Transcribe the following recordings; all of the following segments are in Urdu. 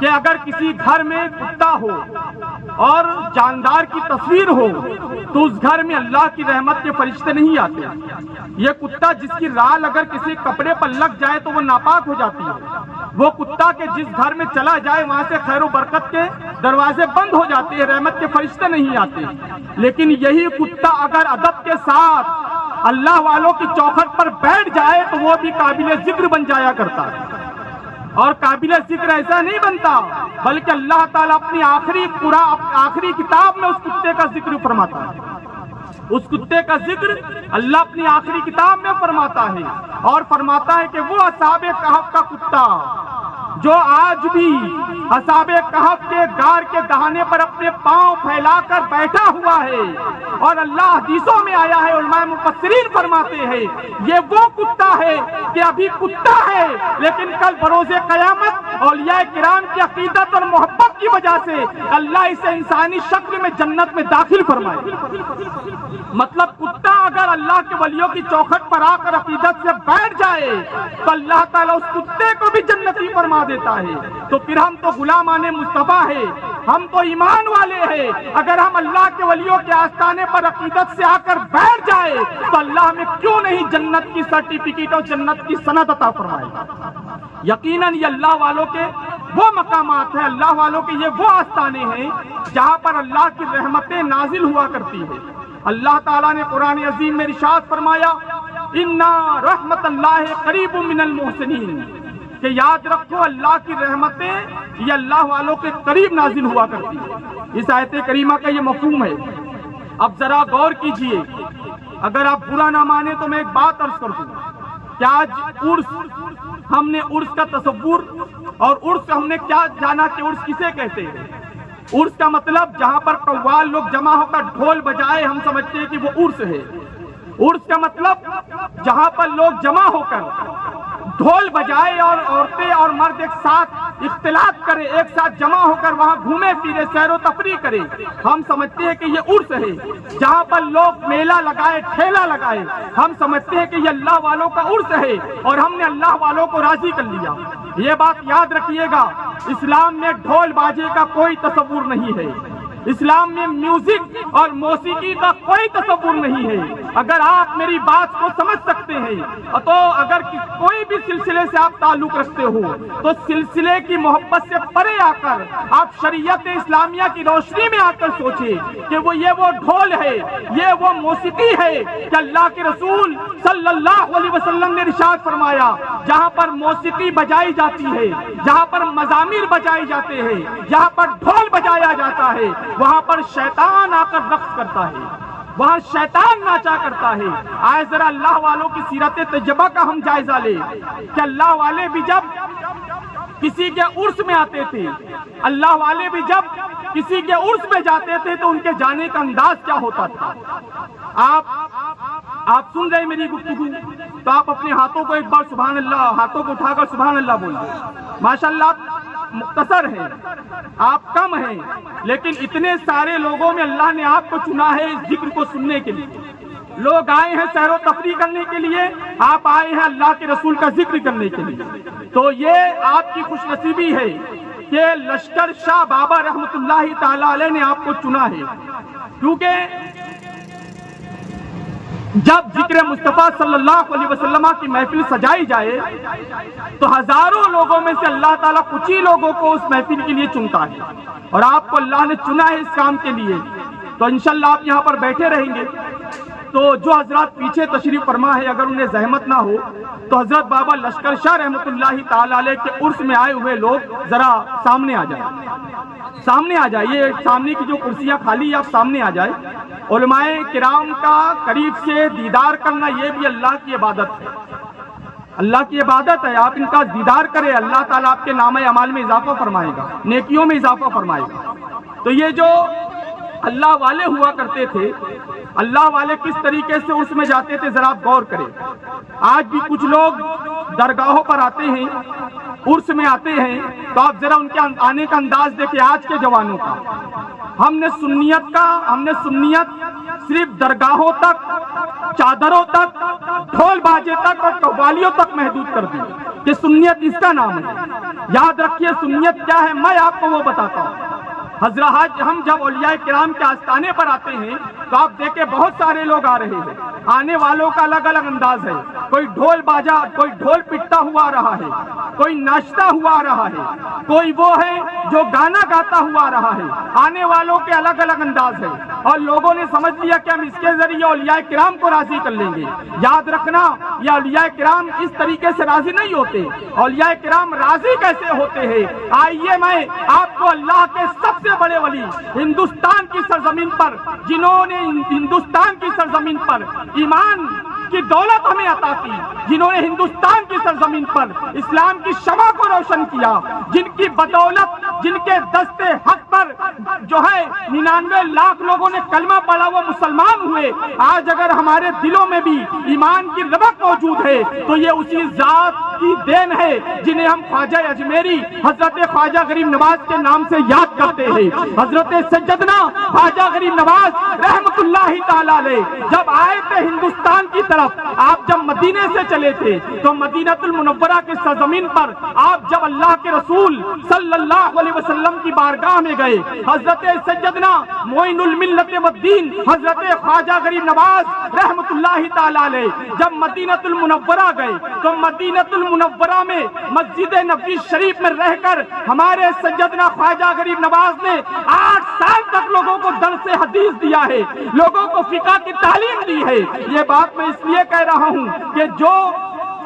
کہ اگر کسی گھر میں کتا ہو اور جاندار کی تصویر ہو تو اس گھر میں اللہ کی رحمت کے فرشتے نہیں آتے. یہ کتا جس کی رال اگر کسی کپڑے پر لگ جائے تو وہ ناپاک ہو جاتی ہے. وہ کتا کہ جس گھر میں چلا جائے وہاں سے خیر و برکت کے دروازے بند ہو جاتے ہیں, رحمت کے فرشتے نہیں آتے. لیکن یہی کتا اگر ادب کے ساتھ اللہ والوں کی چوکھٹ پر بیٹھ جائے تو وہ بھی قابل ذکر بن جایا کرتا ہے. اور قابل ذکر ایسا نہیں بنتا بلکہ اللہ تعالیٰ اپنی آخری کتاب میں اس کتے کا ذکر فرماتا ہے. اس کتے کا ذکر اللہ اپنی آخری کتاب میں فرماتا ہے اور فرماتا ہے کہ وہ اصحاب کہف کا کتا جو آج بھی اصحاب کہف کے غار کے دہانے پر اپنے پاؤں پھیلا کر بیٹھا ہوا ہے. اور اللہ حدیثوں میں آیا ہے, علماء مفسرین فرماتے ہیں یہ وہ کتا ہے کہ ابھی کتا ہے لیکن کل بروز قیامت اولیاء کرام کی عقیدت اور محبت کی وجہ سے اللہ اسے انسانی شکل میں جنت میں داخل فرمائے. مطلب کتا اگر اللہ کے ولیوں کی چوکھٹ پر آ کر عقیدت سے بیٹھ جائے تو اللہ تعالیٰ اس کتے کو بھی جنتی فرما دیتا ہے. تو پھر ہم تو غلامان مصطفیٰ ہیں, ہم تو ایمان والے ہیں. اگر ہم اللہ کے ولیوں کے آستانے پر عقیدت سے آ کر بیٹھ جائے تو اللہ ہمیں کیوں نہیں جنت کی سرٹیفکیٹ اور جنت کی سند عطا فرمائے. یقیناً یہ اللہ والوں کے وہ مقامات ہیں, اللہ والوں کے یہ وہ آستانے ہیں جہاں پر اللہ کی رحمتیں نازل ہوا کرتی ہے. اللہ تعالیٰ نے قرآن عظیم میں ارشاد فرمایا اِنَّا رحمت اللہ قریب من المحسنین, کہ یاد رکھو اللہ کی رحمتیں یہ اللہ والوں کے قریب نازل ہوا کرتی ہے. اس آیت کریمہ کا یہ مفہوم ہے. اب ذرا غور کیجئے, اگر آپ برا نہ مانے تو میں ایک بات عرض کر دوں کہ آج عرس, ہم نے عرس کا تصور اور عرس ہم نے کیا جانا کہ عرس کسے کہتے ہیں. عرس کا مطلب جہاں پر قوال لوگ جمع ہو کر ڈھول بجائے ہم سمجھتے ہیں کہ وہ عرس ہے. عرس کا مطلب جہاں پر لوگ جمع ہو کر ڈھول بجائے اور عورتیں اور مرد ایک ساتھ اختلاط کرے, ایک ساتھ جمع ہو کر وہاں گھومے پھرے, سیر و تفریح کرے, ہم سمجھتے ہیں کہ یہ عرس ہے. جہاں پر لوگ میلہ لگائے, ٹھیلا لگائے, ہم سمجھتے ہیں کہ یہ اللہ والوں کا عرس ہے اور ہم نے اللہ والوں کو راضی کر لیا. یہ بات یاد رکھیے گا, اسلام میں ڈھول باجے کا کوئی تصور نہیں ہے. اسلام میں میوزک اور موسیقی کا کوئی تصور نہیں ہے. اگر آپ میری بات کو سمجھ سکتے ہیں تو اگر کوئی بھی سلسلے سے آپ تعلق رکھتے ہو تو سلسلے کی محبت سے پرے آ کر آپ شریعت اسلامیہ کی روشنی میں آ کر سوچیں کہ یہ وہ ڈھول ہے, یہ وہ موسیقی ہے کہ اللہ کے رسول صلی اللہ علیہ وسلم نے ارشاد فرمایا جہاں پر موسیقی بجائی جاتی ہے, جہاں پر مزامیر بجائے جاتے ہیں, جہاں پر ڈھول بجایا جاتا ہے وہاں پر شیطان آ کر رقص کرتا ہے, وہاں شیطان ناچا کرتا ہے. آئے ذرا اللہ والوں کی سیرت تجربہ کا ہم جائزہ لیں کہ اللہ والے بھی جب کسی کے عرس میں آتے تھے, اللہ والے بھی جب کسی کے عرس میں جاتے تھے تو ان کے جانے کا انداز کیا ہوتا تھا. آپ سن رہے میری گفتگو تو آپ اپنے ہاتھوں کو ایک بار سبحان اللہ, ہاتھوں کو اٹھا کر سبحان اللہ بول دیں. ماشاءاللہ آپ مختصر ہیں, آپ کم ہیں, لیکن اتنے سارے لوگوں میں اللہ نے آپ کو چنا ہے اس ذکر کو سننے کے لیے. لوگ آئے ہیں سیر و تفریح کرنے کے لیے, آپ آئے ہیں اللہ کے رسول کا ذکر کرنے کے لیے. تو یہ آپ کی خوش نصیبی ہے کہ لشکر شاہ بابا رحمت اللہ تعالی علیہ نے آپ کو چنا ہے, کیونکہ جب ذکر مصطفیٰ صلی اللہ علیہ وسلم کی محفل سجائی جائے تو ہزاروں لوگوں میں سے اللہ تعالیٰ کچھ ہی لوگوں کو اس محفل کے لیے چنتا ہے, اور آپ کو اللہ نے چنا ہے اس کام کے لیے. تو انشاءاللہ آپ یہاں پر بیٹھے رہیں گے تو جو حضرات پیچھے تشریف فرما ہے اگر انہیں زحمت نہ ہو تو حضرت بابا لشکر شاہ رحمت اللہ تعالی علیہ کے عرس میں آئے ہوئے لوگ ذرا سامنے آ جائیں, سامنے آ جائیں. یہ سامنے کی جو کرسیاں خالی ہیں آپ سامنے آ جائیں. علماء کرام کا قریب سے دیدار کرنا یہ بھی اللہ کی عبادت ہے, اللہ کی عبادت ہے. آپ ان کا دیدار کریں, اللہ تعالیٰ آپ کے نام اعمال میں اضافہ فرمائے گا, نیکیوں میں اضافہ فرمائے گا. تو یہ جو اللہ والے ہوا کرتے تھے, اللہ والے کس طریقے سے اس میں جاتے تھے ذرا آپ غور کریں. آج بھی کچھ لوگ درگاہوں پر آتے ہیں, عرس میں آتے ہیں, تو آپ ذرا ان کے آنے کا انداز دیکھیں آج کے جوانوں کا. ہم نے سنیت صرف درگاہوں تک, چادروں تک, ڈھول باجے تک اور قوالیوں تک محدود کر دی کہ سنیت اس کا نام ہے. یاد رکھیے سنیت کیا ہے، میں آپ کو وہ بتاتا ہوں۔ حضرات ہم جب اولیاء کرام کے آستانے پر آتے ہیں تو آپ دیکھیں بہت سارے لوگ آ رہے ہیں، آنے والوں کا الگ الگ انداز ہے، کوئی ڈھول باجا، کوئی ڈھول پٹتا ہوا آ رہا ہے، کوئی ناچتا ہوا آ رہا ہے، کوئی وہ ہے جو گانا گاتا ہوا آ رہا ہے، آنے والوں کے الگ الگ انداز ہے، اور لوگوں نے سمجھ لیا کہ ہم اس کے ذریعے اولیاء کرام کو راضی کر لیں گے۔ یاد رکھنا یہ اولیاء کرام اس طریقے سے راضی نہیں ہوتے۔ اولیاء کرام راضی کیسے ہوتے ہیں؟ آئیے میں آپ کو اللہ کے سب سے بڑے ولی ہندوستان کی سرزمین پر، جنہوں نے ہندوستان کی سرزمین پر ایمان کی دولت ہمیں عطا کی، جنہوں نے ہندوستان کی سرزمین پر اسلام کی شمع کو روشن کیا، جن کی بدولت، جن کے دستے حق پر جو ہے 99 لاکھ لوگوں نے کلمہ پڑھا وہ مسلمان ہوئے، آج اگر ہمارے دلوں میں بھی ایمان کی ربق موجود ہے تو یہ اسی ذات کی دین ہے جنہیں ہم خواجہ اجمیری حضرت خواجہ غریب نواز کے نام سے یاد کرتے ہیں۔ حضرت سیدنا خواجہ غریب نواز رحمت اللہ تعالی علیہ جب آئے تھے ہندوستان کی طرف، آپ جب مدینے سے چلے تھے تو مدینہ المنورہ کی سرزمین پر آپ جب اللہ کے رسول صلی اللہ علیہ وسلم کی بارگاہ میں گئے، حضرت سیدنا معین الملت والدین حضرت خواجہ غریب نواز رحمت اللہ تعالی علیہ جب مدینہ المنورہ گئے تو مدینہ المنورہ میں مسجد نبوی شریف میں رہ کر ہمارے سیدنا خواجہ غریب نواز نے 8 سال تک لوگوں کو درس حدیث دیا ہے، لوگوں کو فقہ کی تعلیم دی ہے۔ یہ بات میں اس لیے کہہ رہا ہوں کہ جو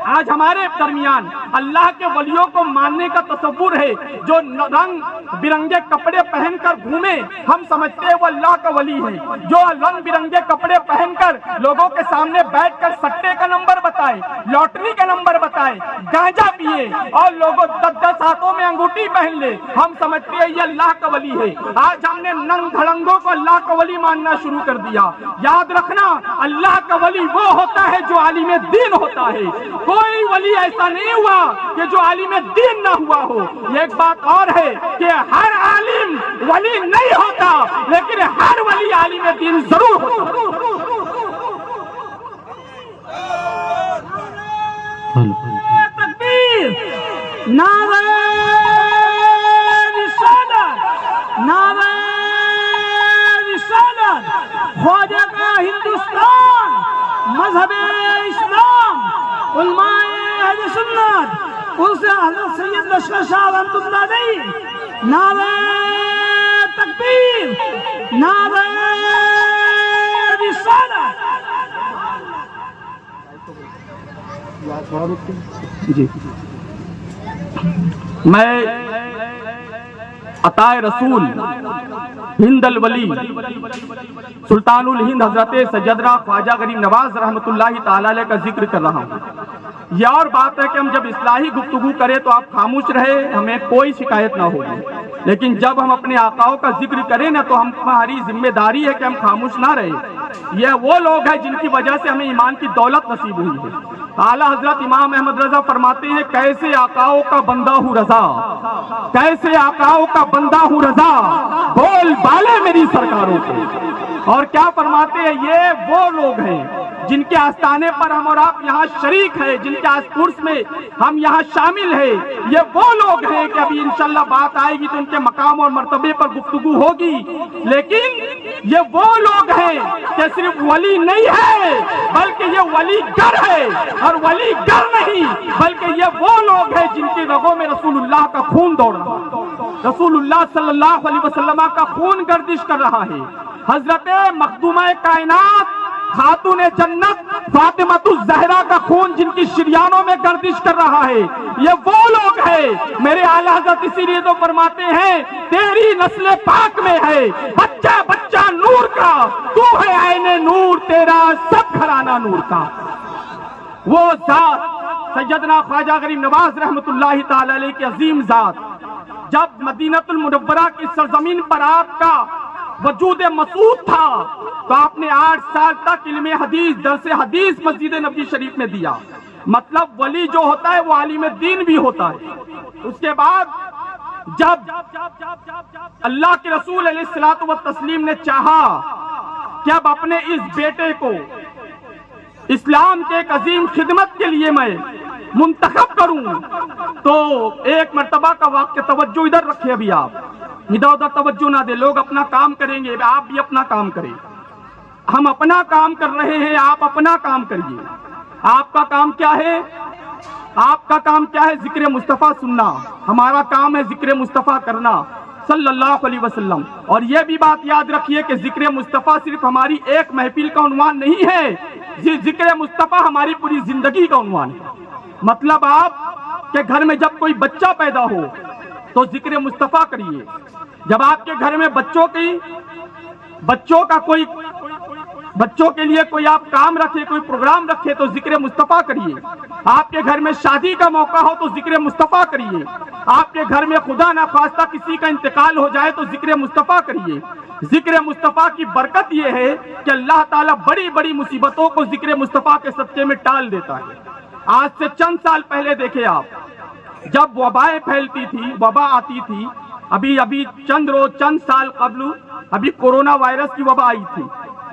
آج ہمارے درمیان اللہ کے ولیوں کو ماننے کا تصور ہے، جو رنگ برنگے کپڑے پہن کر گھومے، ہم سمجھتے ہیں وہ اللہ کا ولی ہے۔ جو رنگ برنگے کپڑے پہن کر لوگوں کے سامنے بیٹھ کر سٹے کا نمبر بتائے، لاٹری کا نمبر بتائے، گانجا پیے اور لوگوں 10 ہاتھوں میں انگوٹھی پہن لے، ہم سمجھتے ہیں یہ اللہ کا ولی ہے۔ آج ہم نے ننگ دھڑنگوں کو اللہ کا ولی ماننا شروع کر دیا۔ یاد رکھنا اللہ کا ولی وہ ہوتا ہے جو عالم دین ہوتا ہے، کوئی ولی ایسا نہیں ہوا کہ جو عالم دین نہ ہوا ہو۔ ایک بات اور ہے کہ ہر عالم ولی نہیں ہوتا، لیکن ہر ولی عالم دین ضرور ہوتا۔ تکبیر، نعرہ رسالت، نعرہ رسالت، خواجہ کا ہندوستان، مذہب اسلام، علماء اہل سنت، ان سے حضرت سید لشکر شاہ رحمۃ اللہ علیہ، نعرہ تکبیر، نعرہ رسالت۔ جی میں عطائے رسول ہند الولی سلطان الہند حضرت سیدنا خواجہ غریب نواز رحمت اللہ تعالی علیہ کا ذکر کر رہا ہوں۔ یہ اور بات ہے کہ ہم جب اصلاحی گفتگو کریں تو آپ خاموش رہے، ہمیں کوئی شکایت نہ ہوگی، لیکن جب ہم اپنے آقاؤں کا ذکر کریں نا تو ہماری ذمہ داری ہے کہ ہم خاموش نہ رہے۔ یہ وہ لوگ ہیں جن کی وجہ سے ہمیں ایمان کی دولت نصیب ہوئی ہے۔ اعلیٰ حضرت امام احمد رضا فرماتے ہیں کیسے آقاؤں کا بندہ ہوں رضا، کیسے آقاؤں کا بندہ ہوں رضا، بول بالے میری سرکاروں کو۔ اور کیا فرماتے ہیں یہ وہ لوگ ہیں جن کے آستانے پر ہم اور آپ یہاں شریک ہیں، جن کے عرس میں ہم یہاں شامل ہیں۔ یہ وہ لوگ ہیں کہ ابھی انشاءاللہ بات آئے گی تو ان کے مقام اور مرتبے پر گفتگو ہوگی، لیکن یہ وہ لوگ ہیں کہ صرف ولی نہیں ہے بلکہ یہ ولی گر ہے، اور ولی گر نہیں بلکہ یہ وہ لوگ ہیں جن کی رگوں میں رسول اللہ کا خون دوڑ رہا ہے، رسول اللہ صلی اللہ علیہ وسلم کا خون گردش کر رہا ہے۔ حضرت مخدومہ کائنات خاتون جنت فاطمہ الزہرا کا خون جن کی شریانوں میں گردش کر رہا ہے، یہ وہ لوگ ہیں۔ میرے اعلیٰ حضرت اسی لیے تو فرماتے ہیں تیری نسل پاک میں ہے بچہ بچہ نور کا، تو ہے عین نور، تیرا سب گھرانہ نور کا۔ وہ ذات سیدنا خواجہ غریب نواز رحمت اللہ تعالی علیہ کی عظیم ذات جب مدینہ المنورہ کی سرزمین پر آپ کا وجود مسعود تھا تو آپ نے 8 سال تک علم حدیث، درس حدیث مسجد نبوی شریف میں دیا۔ مطلب ولی جو ہوتا ہے وہ عالم دین بھی ہوتا ہے۔ اس کے بعد جب اللہ کے رسول علیہ الصلوۃ والتسلیم نے چاہا کہ اب اپنے اس بیٹے کو اسلام کے ایک عظیم خدمت کے لیے میں منتخب کروں تو ایک مرتبہ کا واقعہ، توجہ ادھر رکھے، ابھی آپ ادھر ادھر توجہ نہ دیں، لوگ اپنا کام کریں گے، آپ بھی اپنا کام کریں، ہم اپنا کام کر رہے ہیں، آپ اپنا کام کریے۔ آپ کا کام کیا ہے؟ آپ کا کام کیا ہے؟ ذکر مصطفیٰ سننا، ہمارا کام ہے ذکر مصطفیٰ کرنا صلی اللہ علیہ وسلم۔ اور یہ بھی بات یاد رکھیے کہ ذکر مصطفیٰ صرف ہماری ایک محفل کا عنوان نہیں ہے، ذکر مصطفیٰ ہماری پوری زندگی کا عنوان ہے۔ مطلب آپ کے گھر میں جب کوئی بچہ پیدا ہو تو ذکر مصطفیٰ کریے، جب آپ کے گھر میں بچوں کے لیے کوئی آپ کام رکھے، کوئی پروگرام رکھے تو ذکر مصطفیٰ کریے، آپ کے گھر میں شادی کا موقع ہو تو ذکر مصطفیٰ کریے، آپ کے گھر میں خدا نخواستہ کسی کا انتقال ہو جائے تو ذکر مصطفیٰ کریے۔ ذکر مصطفیٰ کی برکت یہ ہے کہ اللہ تعالیٰ بڑی بڑی مصیبتوں کو ذکر مصطفیٰ کے صدقے میں ٹال دیتا ہے۔ آج سے چند سال پہلے دیکھیں آپ، جب وبائیں پھیلتی تھی، وبا آتی تھی، ابھی چند سال قبل ابھی کورونا وائرس کی وبا آئی تھی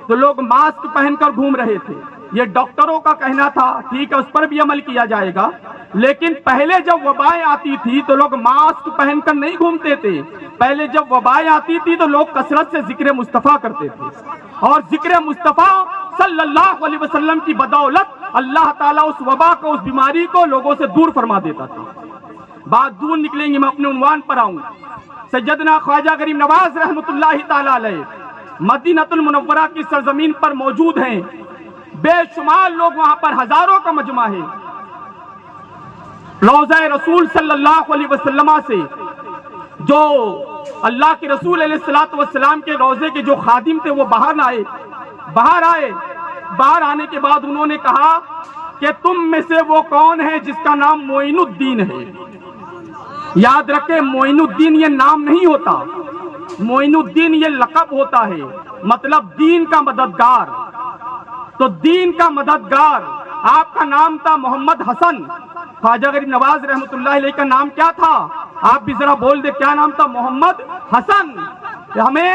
تو لوگ ماسک پہن کر گھوم رہے تھے۔ یہ ڈاکٹروں کا کہنا تھا، ٹھیک ہے، اس پر بھی عمل کیا جائے گا، لیکن پہلے جب وبائیں آتی تھی تو لوگ ماسک پہن کر نہیں گھومتے تھے۔ پہلے جب وبائیں آتی تھی تو لوگ کثرت سے ذکر مصطفیٰ کرتے تھے، اور ذکر مصطفیٰ صلی اللہ علیہ وسلم کی بدولت اللہ تعالیٰ اس وبا کو، اس بیماری کو لوگوں سے دور فرما دیتا تھا۔ بات دور نکلیں گی، میں اپنے عنوان پر آؤں۔ سیدنا خواجہ غریب نواز رحمۃ اللہ تعالیٰ علیہ مدینہ المنورہ کی سرزمین پر موجود ہیں، بے شمار لوگ وہاں پر، ہزاروں کا مجمع ہے۔ روضہ رسول صلی اللہ علیہ وسلم سے جو اللہ کے رسول علیہ الصلوۃ والسلام کے روضے کے جو خادم تھے وہ باہر آئے۔ باہر آنے کے بعد انہوں نے کہا کہ تم میں سے وہ کون ہے جس کا نام معین الدین ہے؟ یاد رکھیں، معین الدین یہ نام نہیں ہوتا، معین الدین یہ لقب ہوتا ہے، مطلب دین کا مددگار۔ تو دین کا مددگار، آپ کا نام تھا محمد حسن، خواجہ غریب نواز رحمۃ اللہ علیہ کا نام کیا تھا؟ آپ بھی ذرا بول دے، کیا نام تھا؟ محمد حسن۔ ہمیں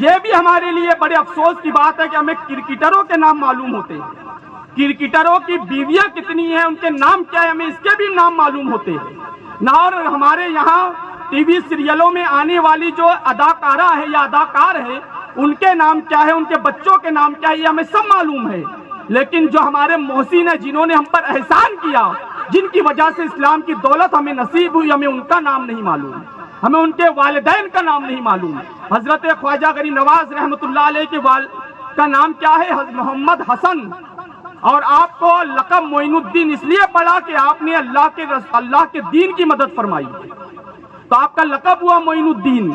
یہ بھی ہمارے لیے بڑے افسوس کی بات ہے کہ ہمیں کرکٹروں کے نام معلوم ہوتے ہیں، کرکٹروں کی بیویاں کتنی ہیں، ان کے نام کیا ہے، ہمیں اس کے بھی نام معلوم ہوتے ہیں نہ۔ اور ہمارے یہاں ٹی وی سیریلوں میں آنے والی جو اداکارہ ہے یا اداکار ہے، ان کے نام کیا ہے، ان کے بچوں کے نام کیا ہے، یہ ہمیں سب معلوم ہے، لیکن جو ہمارے محسن ہیں، جنہوں نے ہم پر احسان کیا، جن کی وجہ سے اسلام کی دولت ہمیں نصیب ہوئی، ہمیں ان کا نام نہیں معلوم، ہمیں ان کے والدین کا نام نہیں معلوم۔ حضرت خواجہ غریب نواز رحمۃ اللہ علیہ کے والد کا نام کیا ہے؟ محمد حسن۔ اور آپ کو لقب معین الدین اس لیے پڑا کہ آپ نے اللہ کے دین کی مدد فرمائی، تو آپ کا لقب ہوا معین الدین۔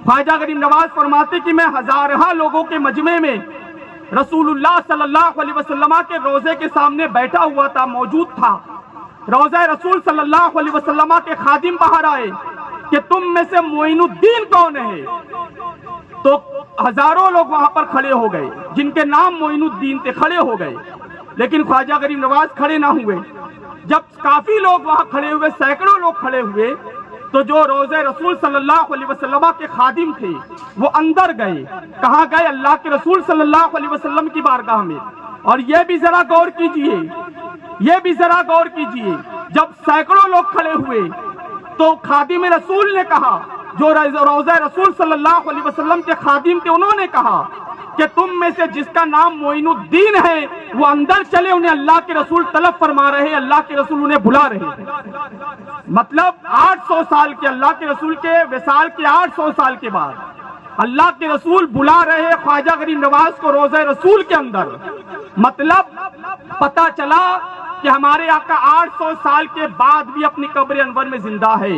خواجہ غریب نواز فرماتے کہ میں ہزارہ لوگوں کے مجمع میں رسول اللہ صلی اللہ علیہ وسلم کے روضے کے سامنے بیٹھا ہوا تھا، موجود تھا۔ روضہ رسول صلی اللہ علیہ وسلم کے خادم باہر آئے کہ تم میں سے معین الدین کون ہے؟ تو ہزاروں لوگ وہاں پر کھڑے ہو گئے، جن کے نام معین الدین تھے، کھڑے ہو گئے، لیکن خواجہ غریب نواز کھڑے نہ ہوئے۔ جب کافی لوگ وہاں کھڑے ہوئے، سینکڑوں لوگ کھڑے ہوئے، تو جو روضہ رسول صلی اللہ علیہ وسلم کے خادم تھے وہ اندر گئے۔ کہاں گئے؟ اللہ کے رسول صلی اللہ علیہ وسلم کی بارگاہ میں۔ اور یہ بھی ذرا غور کیجئے، جب سینکڑوں لوگ کھڑے ہوئے تو خادم رسول نے کہا، جو روضہ رسول صلی اللہ علیہ وسلم کے خادم تھے، انہوں نے کہا کہ تم میں سے جس کا نام معین الدین ہے وہ اندر چلے، انہیں اللہ کے رسول طلب فرما رہے، اللہ کے رسول انہیں بلا رہے ہیں۔ مطلب 800 سال کے، اللہ کے رسول کے وصال کے 800 سال کے بعد اللہ کے رسول بلا رہے خواجہ غریب نواز کو روضہ رسول کے اندر۔ مطلب پتہ چلا کہ ہمارے آقا 800 سال کے بعد بھی اپنی قبر انور میں زندہ ہے،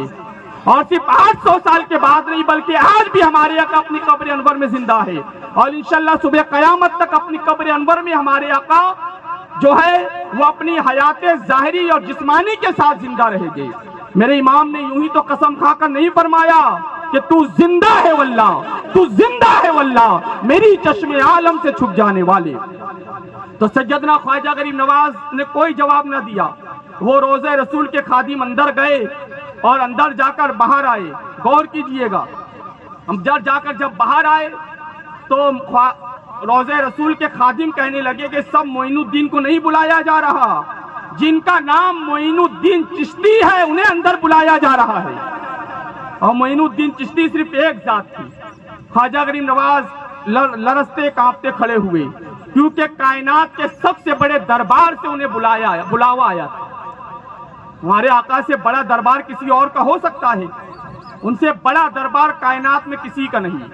اور صرف 800 سال کے بعد نہیں بلکہ آج بھی ہمارے آقا اپنی قبر انور میں زندہ ہے، اور انشاءاللہ صبح قیامت تک اپنی قبر انور میں ہمارے آقا جو ہے وہ اپنی حیات ظاہری اور جسمانی کے ساتھ زندہ رہے گے۔ میرے امام نے یوں ہی تو قسم کھا کر نہیں فرمایا کہ تو زندہ ہے واللہ، تو زندہ ہے واللہ، میری چشم عالم سے چھپ جانے والے۔ تو سیدنا خواجہ غریب نواز نے کوئی جواب نہ دیا۔ وہ روضہ رسول کے خادم اندر گئے اور اندر جا کر باہر آئے۔ غور کیجئے گا، ہم جب باہر آئے تو روضہ رسول کے خادم کہنے لگے کہ سب معین الدین کو نہیں بلایا جا رہا، جن کا نام معین الدین چشتی ہے انہیں اندر بلایا جا رہا ہے. اور معین الدین چشتی صرف ایک ذات تھی. خواجہ غریب نواز لرزتے کانپتے کھڑے ہوئے کیونکہ کائنات کے سب سے بڑے دربار سے انہیں بلاوا آیا تھا. ہمارے آقا سے بڑا دربار کسی اور کا ہو سکتا ہے، ان سے بڑا دربار کائنات میں کسی کا نہیں.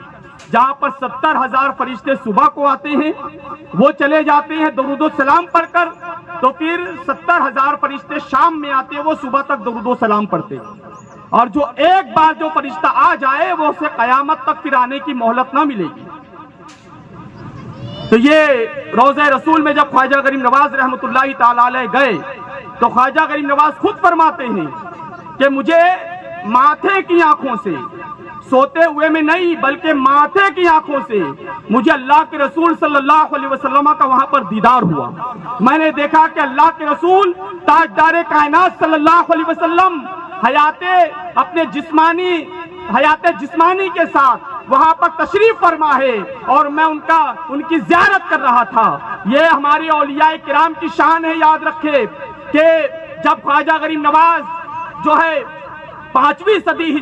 جہاں پر 70,000 فرشتے صبح کو آتے ہیں وہ چلے جاتے ہیں درود و سلام پڑھ کر، تو پھر 70,000 فرشتے شام میں آتے ہیں وہ صبح تک درود و سلام پڑھتے ہیں. اور جو ایک بار جو فرشتہ آ جائے وہ اسے قیامت تک پھر آنے کی مہلت نہ ملے گی. تو یہ روضہ رسول میں جب خواجہ غریب نواز رحمۃ اللہ تعالی علیہ گئے تو خواجہ غریب نواز خود فرماتے ہیں کہ مجھے ماتھے کی آنکھوں سے، سوتے ہوئے میں نہیں بلکہ ماتھے کی آنکھوں سے مجھے اللہ کے رسول صلی اللہ علیہ وسلم کا وہاں پر دیدار ہوا. میں نے دیکھا کہ اللہ کے رسول تاجدار کائنات صلی اللہ علیہ وسلم اپنے حیات جسمانی کے ساتھ وہاں پر تشریف فرما ہے اور میں ان کی زیارت کر رہا تھا. یہ ہماری اولیاء کرام کی شان ہے. یاد رکھے کہ جب خواجہ غریب نواز جو ہے 5ویں صدی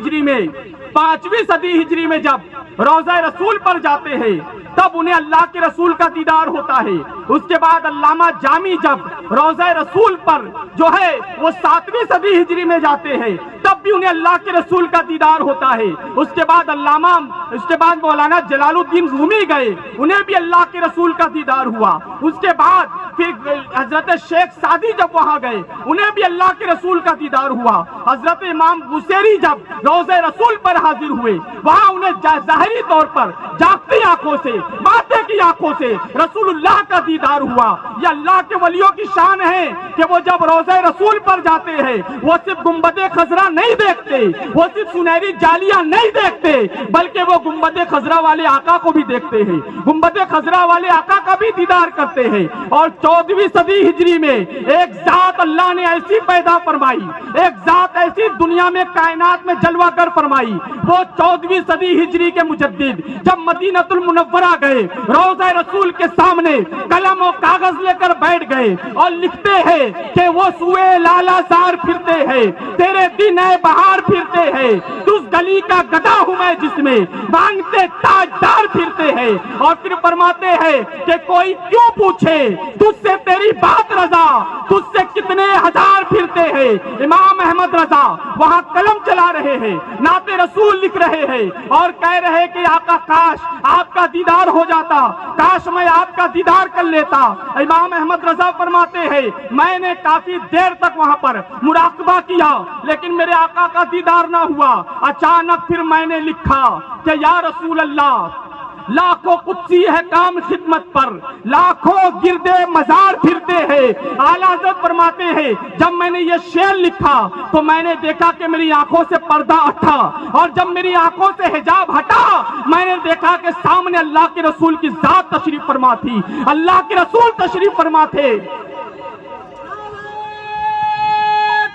ہجری میں جب روضہ رسول پر جاتے ہیں تب انہیں اللہ کے رسول کا دیدار ہوتا ہے. اس کے بعد علامہ جامی جب روضہ رسول پر جو ہے وہ 7ویں صدی ہجری میں جاتے ہیں تب بھی انہیں اللہ کے رسول کا دیدار ہوتا ہے. اس کے بعد مولانا جلال الدین رومی گئے، انہیں بھی اللہ کے رسول کا دیدار ہوا. اس کے بعد پھر حضرت شیخ سعدی جب وہاں گئے انہیں بھی اللہ کے رسول کا دیدار ہوا. حضرت امام بوسیری جب روضہ رسول پر حاضر ہوئے وہاں انہیں ظاہری طور پر جاگتی آنکھوں سے، ماتھے کی آنکھوں سے رسول اللہ کا دیدار ہوا. یہ اللہ کے ولیوں کی شان ہے کہ وہ جب روضہ رسول پر جاتے ہیں وہ صرف گنبد خضرا نہیں دیکھتے، وہ صرف سنہری جالیاں نہیں دیکھتے بلکہ وہ گنبد خضرا والے آقا کو بھی دیکھتے ہیں، گنبد خضرا والے آقا کا بھی دیدار کرتے ہیں. اور 14ویں صدی ہجری میں ایک ذات اللہ نے ایسی پیدا فرمائی، ایک ذات ایسی دنیا میں کائنات میں جلوہ گر فرمائی. وہ 14ویں صدی ہجری کے مجدد جب مدینۃ المنورہ گئے روضہ رسول کے سامنے قلم و کاغذ لے کر بیٹھ گئے اور لکھتے ہیں کہ وہ سوئے لالا سار پھرتے ہیں، تیرے دن اے بہار پھرتے ہیں، تس گلی کا گدا ہوں میں جس میں مانگتے تاجدار پھرتے ہیں. اور پھر فرماتے ہیں کہ کوئی کیوں پوچھے تجھ سے تیری بات رضا، تجھ سے کتنے ہزار پھرتے ہیں. امام احمد رضا وہاں قلم چلا رہے ہیں، نعت رسول لکھ رہے ہیں اور کہہ رہے کہ آقا کاش آپ کا دیدار ہو جاتا، کاش میں آپ کا دیدار کر لیتا. امام احمد رضا فرماتے ہیں میں نے کافی دیر تک وہاں پر مراقبہ کیا لیکن میرے آقا کا دیدار نہ ہوا. اچانک پھر میں نے لکھا کہ یا رسول اللہ لاکھوں قدسی ہے کام خدمت پر، لاکھوں گردے مزار پھرتے ہیں. اعلیٰ حضرت فرماتے ہیں جب میں نے یہ شعر لکھا تو میں نے دیکھا کہ میری آنکھوں سے پردہ ہٹا اور جب میری آنکھوں سے حجاب ہٹا میں نے دیکھا کہ سامنے اللہ کے رسول کی ذات تشریف فرما تھی، اللہ کے رسول تشریف فرما تھے.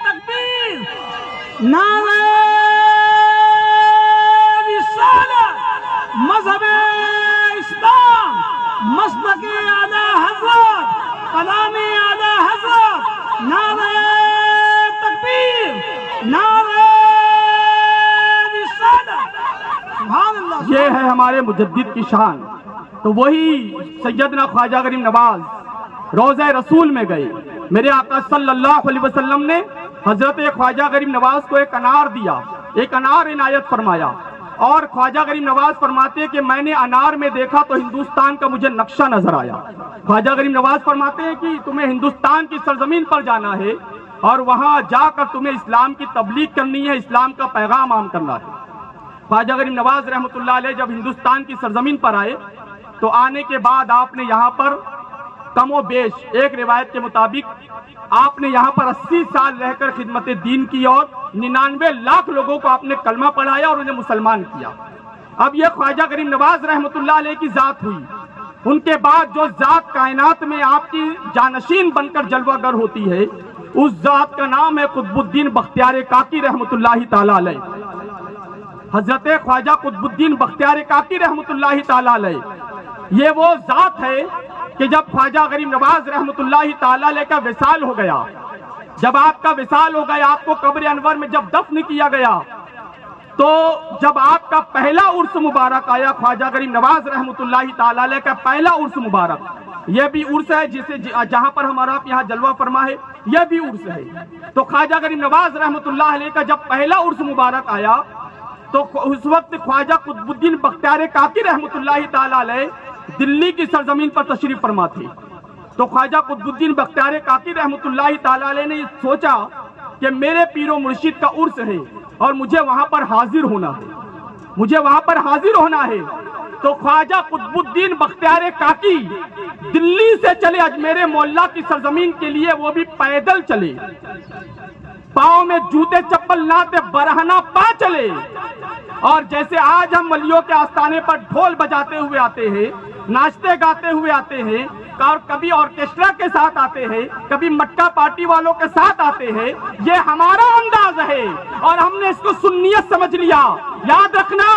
تکبیر، نعرہ رسالت، مذہب اسلام، مسلک اعلی حضرت، کلام اعلی حضرت، نعرہ تکبیر، نعرہ رسالت. سبحان اللہ. یہ ہے ہمارے مجدد کی شان. تو وہی سیدنا خواجہ غریب نواز روضہ رسول میں گئے. میرے آقا صلی اللہ علیہ وسلم نے حضرت خواجہ غریب نواز کو ایک انار دیا، ایک انار عنایت فرمایا. اور خواجہ غریب نواز فرماتے کہ میں نے انار میں دیکھا تو ہندوستان کا مجھے نقشہ نظر آیا. خواجہ غریب نواز فرماتے ہیں کہ تمہیں ہندوستان کی سرزمین پر جانا ہے اور وہاں جا کر تمہیں اسلام کی تبلیغ کرنی ہے، اسلام کا پیغام عام کرنا ہے. خواجہ غریب نواز رحمۃ اللہ علیہ جب ہندوستان کی سرزمین پر آئے تو آنے کے بعد آپ نے یہاں پر کم و بیش ایک روایت کے مطابق آپ نے یہاں پر 80 سال رہ کر خدمت دین کی اور 99 لاکھ لوگوں کو آپ نے کلمہ پڑھایا اور انہیں مسلمان کیا. اب یہ خواجہ غریب نواز رحمۃ اللہ علیہ کی ذات ہوئی. ان کے بعد جو ذات کائنات میں آپ کی جانشین بن کر جلوہ گر ہوتی ہے اس ذات کا نام ہے قطب الدین بختیار کاکی رحمۃ اللہ تعالی علیہ. حضرت خواجہ قطب الدین بختیار کاکی رحمۃ اللہ تعالی علیہ یہ وہ ذات ہے کہ جب خواجہ غریب نواز رحمۃ اللہ تعالی علیہ کا وصال ہو گیا جب آپ کا وصال ہو گیا، آپ کو قبر انور میں جب دفن کیا گیا، تو جب آپ کا پہلا عرس مبارک آیا، خواجہ غریب نواز رحمۃ اللہ تعالی علیہ کا پہلا عرس مبارک، یہ بھی عرس ہے جسے جہاں پر ہمارا یہاں جلوہ فرما ہے، یہ بھی عرس ہے۔ تو خواجہ غریب نواز رحمۃ اللہ علیہ کا جب پہلا عرس مبارک آیا تو اس وقت خواجہ قطب الدین بختیار کاکی رحمۃ اللہ تعالی علیہ دلی کی سرزمین پر تشریف فرما تھے۔ تو خواجہ قطب الدین بختیار کاکی رحمۃ اللہ تعالی علیہ نے سوچا کہ میرے پیر و مرشد کا عرس ہے اور مجھے وہاں پر حاضر ہونا ہے، مجھے وہاں پر حاضر ہونا ہے۔ تو خواجہ قطب الدین بختیار کاکی دلی سے چلے اجمیر مولا کی سرزمین کے لیے، وہ بھی پیدل چلے، پاؤں میں جوتے چپل نہ تھے، برہنہ پا چلے۔ اور جیسے آج ہم ولیوں کے آستانے پر ڈھول بجاتے ہوئے آتے ہیں، ناچتے گاتے ہوئے آتے ہیں، اور کبھی آرکیسٹرا کے ساتھ آتے ہیں، کبھی مٹکا پارٹی والوں کے ساتھ آتے ہیں، یہ ہمارا انداز ہے اور ہم نے اس کو سنیت سمجھ لیا۔ یاد رکھنا،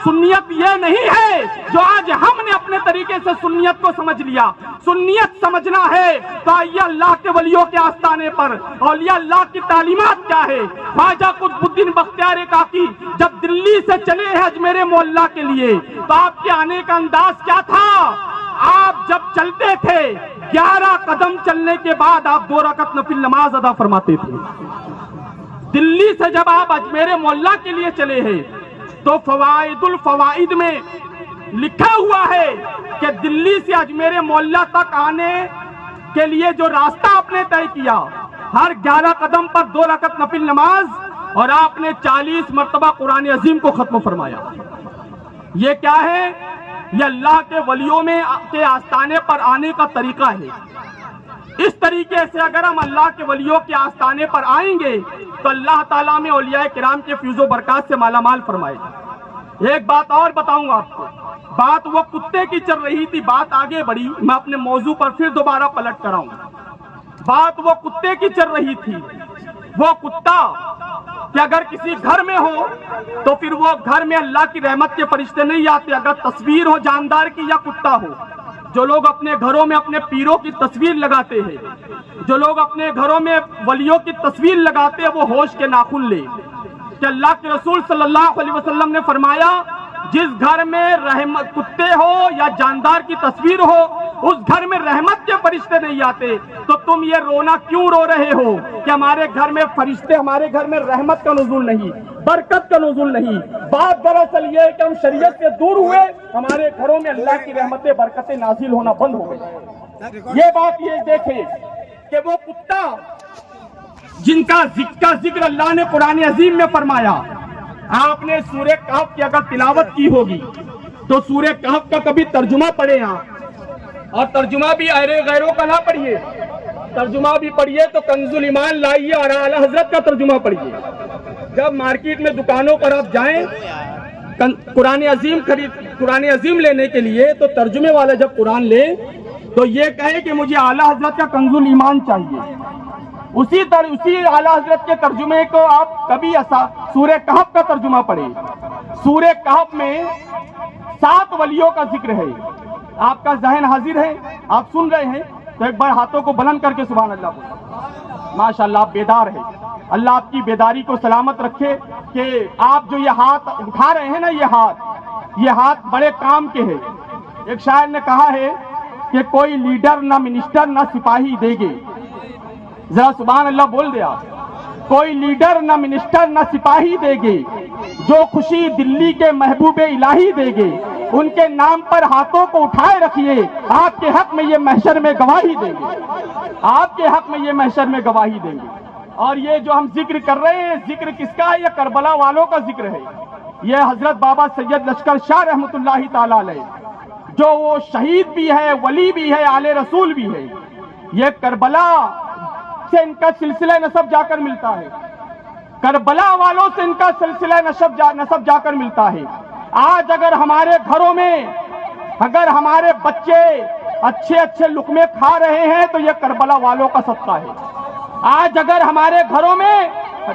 سنیت یہ نہیں ہے جو آج ہم نے اپنے طریقے سے سنیت کو سمجھ لیا۔ سنیت سمجھنا ہے تو آئیے اللہ کے ولیوں کے آستانے پر، اولیاء اللہ کی تعلیمات کیا ہے۔ خواجہ قطب الدین بختیار کاکی جب دلی سے چلے ہیں اجمیر مولا کے لیے تو آپ کے آنے کا انداز کیا تھا؟ آپ جب چلتے تھے 11 قدم چلنے کے بعد آپ 2 رکعت نفل نماز ادا فرماتے تھے۔ دلی سے جب آپ اجمیر مولا کے لیے چلے ہیں تو فوائد الفوائد میں لکھا ہوا ہے کہ دلی سے اجمیر مولا تک آنے کے لیے جو راستہ آپ نے طے کیا، ہر 11 قدم پر 2 رکعت نفل نماز، اور آپ نے 40 مرتبہ قرآن عظیم کو ختم فرمایا۔ یہ کیا ہے؟ یہ اللہ کے ولیوں میں کے آستانے پر آنے کا طریقہ ہے۔ اس طریقے سے اگر ہم اللہ کے ولیوں کے آستانے پر آئیں گے تو اللہ تعالیٰ میں اولیاء کرام کے فیض و برکات سے مالا مال فرمائے گا۔ ایک بات اور بتاؤں گا آپ کو، بات وہ کتے کی چل رہی تھی، بات آگے بڑھی، میں اپنے موضوع پر پھر دوبارہ پلٹ کر آؤں گا۔ بات وہ کتے کی چل رہی تھی، وہ کتا کہ اگر کسی گھر میں ہو تو پھر وہ گھر میں اللہ کی رحمت کے فرشتے نہیں آتے، اگر تصویر ہو جاندار کی یا کتا ہو۔ جو لوگ اپنے گھروں میں اپنے پیروں کی تصویر لگاتے ہیں، جو لوگ اپنے گھروں میں ولیوں کی تصویر لگاتے ہیں، وہ ہوش کے ناخن لے کہ اللہ کے رسول صلی اللہ علیہ وسلم نے فرمایا جس گھر میں کتے ہو یا جاندار کی تصویر ہو اس گھر میں رحمت کے فرشتے نہیں آتے۔ تو تم یہ رونا کیوں رو رہے ہو کہ ہمارے گھر میں فرشتے، ہمارے گھر میں رحمت کا نزول نہیں، برکت کا نزول نہیں؟ بات دراصل یہ ہے کہ ہم شریعت سے دور ہوئے، ہمارے گھروں میں اللہ کی رحمتیں برکتیں نازل ہونا بند ہو گئی۔ یہ بات یہ دیکھیں کہ وہ کتا جن کا ذکر اللہ نے قرآن عظیم میں فرمایا، آپ نے سورہ کہف کی اگر تلاوت کی ہوگی تو سورہ کہف کا کبھی ترجمہ پڑھے آپ، اور ترجمہ بھی غیروں کا نہ پڑھیے، ترجمہ بھی پڑھیے تو کنز الایمان لائیے اور اعلیٰ حضرت کا ترجمہ پڑھیے۔ جب مارکیٹ میں دکانوں پر آپ جائیں قرآن عظیم لینے کے لیے تو ترجمے والا جب قرآن لے تو یہ کہے کہ مجھے اعلیٰ حضرت کا کنز الایمان چاہیے، اسی اعلیٰ حضرت کے ترجمے کو آپ کبھی سورہ کہف کا ترجمہ پڑھیں۔ سورہ کہف میں 7 ولیوں کا ذکر ہے۔ آپ کا ذہن حاضر ہے، آپ سن رہے ہیں تو ایک بار ہاتھوں کو بلند کر کے سبحان اللہ بولیں۔ ماشاءاللہ آپ بیدار ہیں، اللہ آپ کی بیداری کو سلامت رکھے کہ آپ جو یہ ہاتھ اٹھا رہے ہیں نا، یہ ہاتھ بڑے کام کے ہیں۔ ایک شاعر نے کہا ہے کہ کوئی لیڈر نہ منسٹر نہ سپاہی دے گے، ذرا سبحان اللہ بول دیا، کوئی لیڈر نہ منسٹر نہ سپاہی دے گے، جو خوشی دلی کے محبوب الہی دے گے، ان کے نام پر ہاتھوں کو اٹھائے رکھیے، آپ کے حق میں یہ محشر میں گواہی دیں گے، آپ کے حق میں یہ محشر میں گواہی دیں گے۔ اور یہ جو ہم ذکر کر رہے ہیں، ذکر کس کا ہے؟ یہ کربلا والوں کا ذکر ہے۔ یہ حضرت بابا سید لشکر شاہ رحمۃ اللہ تعالی علیہ، جو وہ شہید بھی ہے، ولی بھی ہے، آل رسول بھی ہے، یہ کربلا سے ان کا سلسلہ نسب جا کر ملتا ہے، کربلا والوں سے ان کا سلسلہ نسب جا کر ملتا ہے۔ آج اگر ہمارے گھروں میں اگر ہمارے بچے اچھے لقمے کھا رہے ہیں تو یہ کربلا والوں کا صدقہ ہے۔ آج اگر ہمارے گھروں میں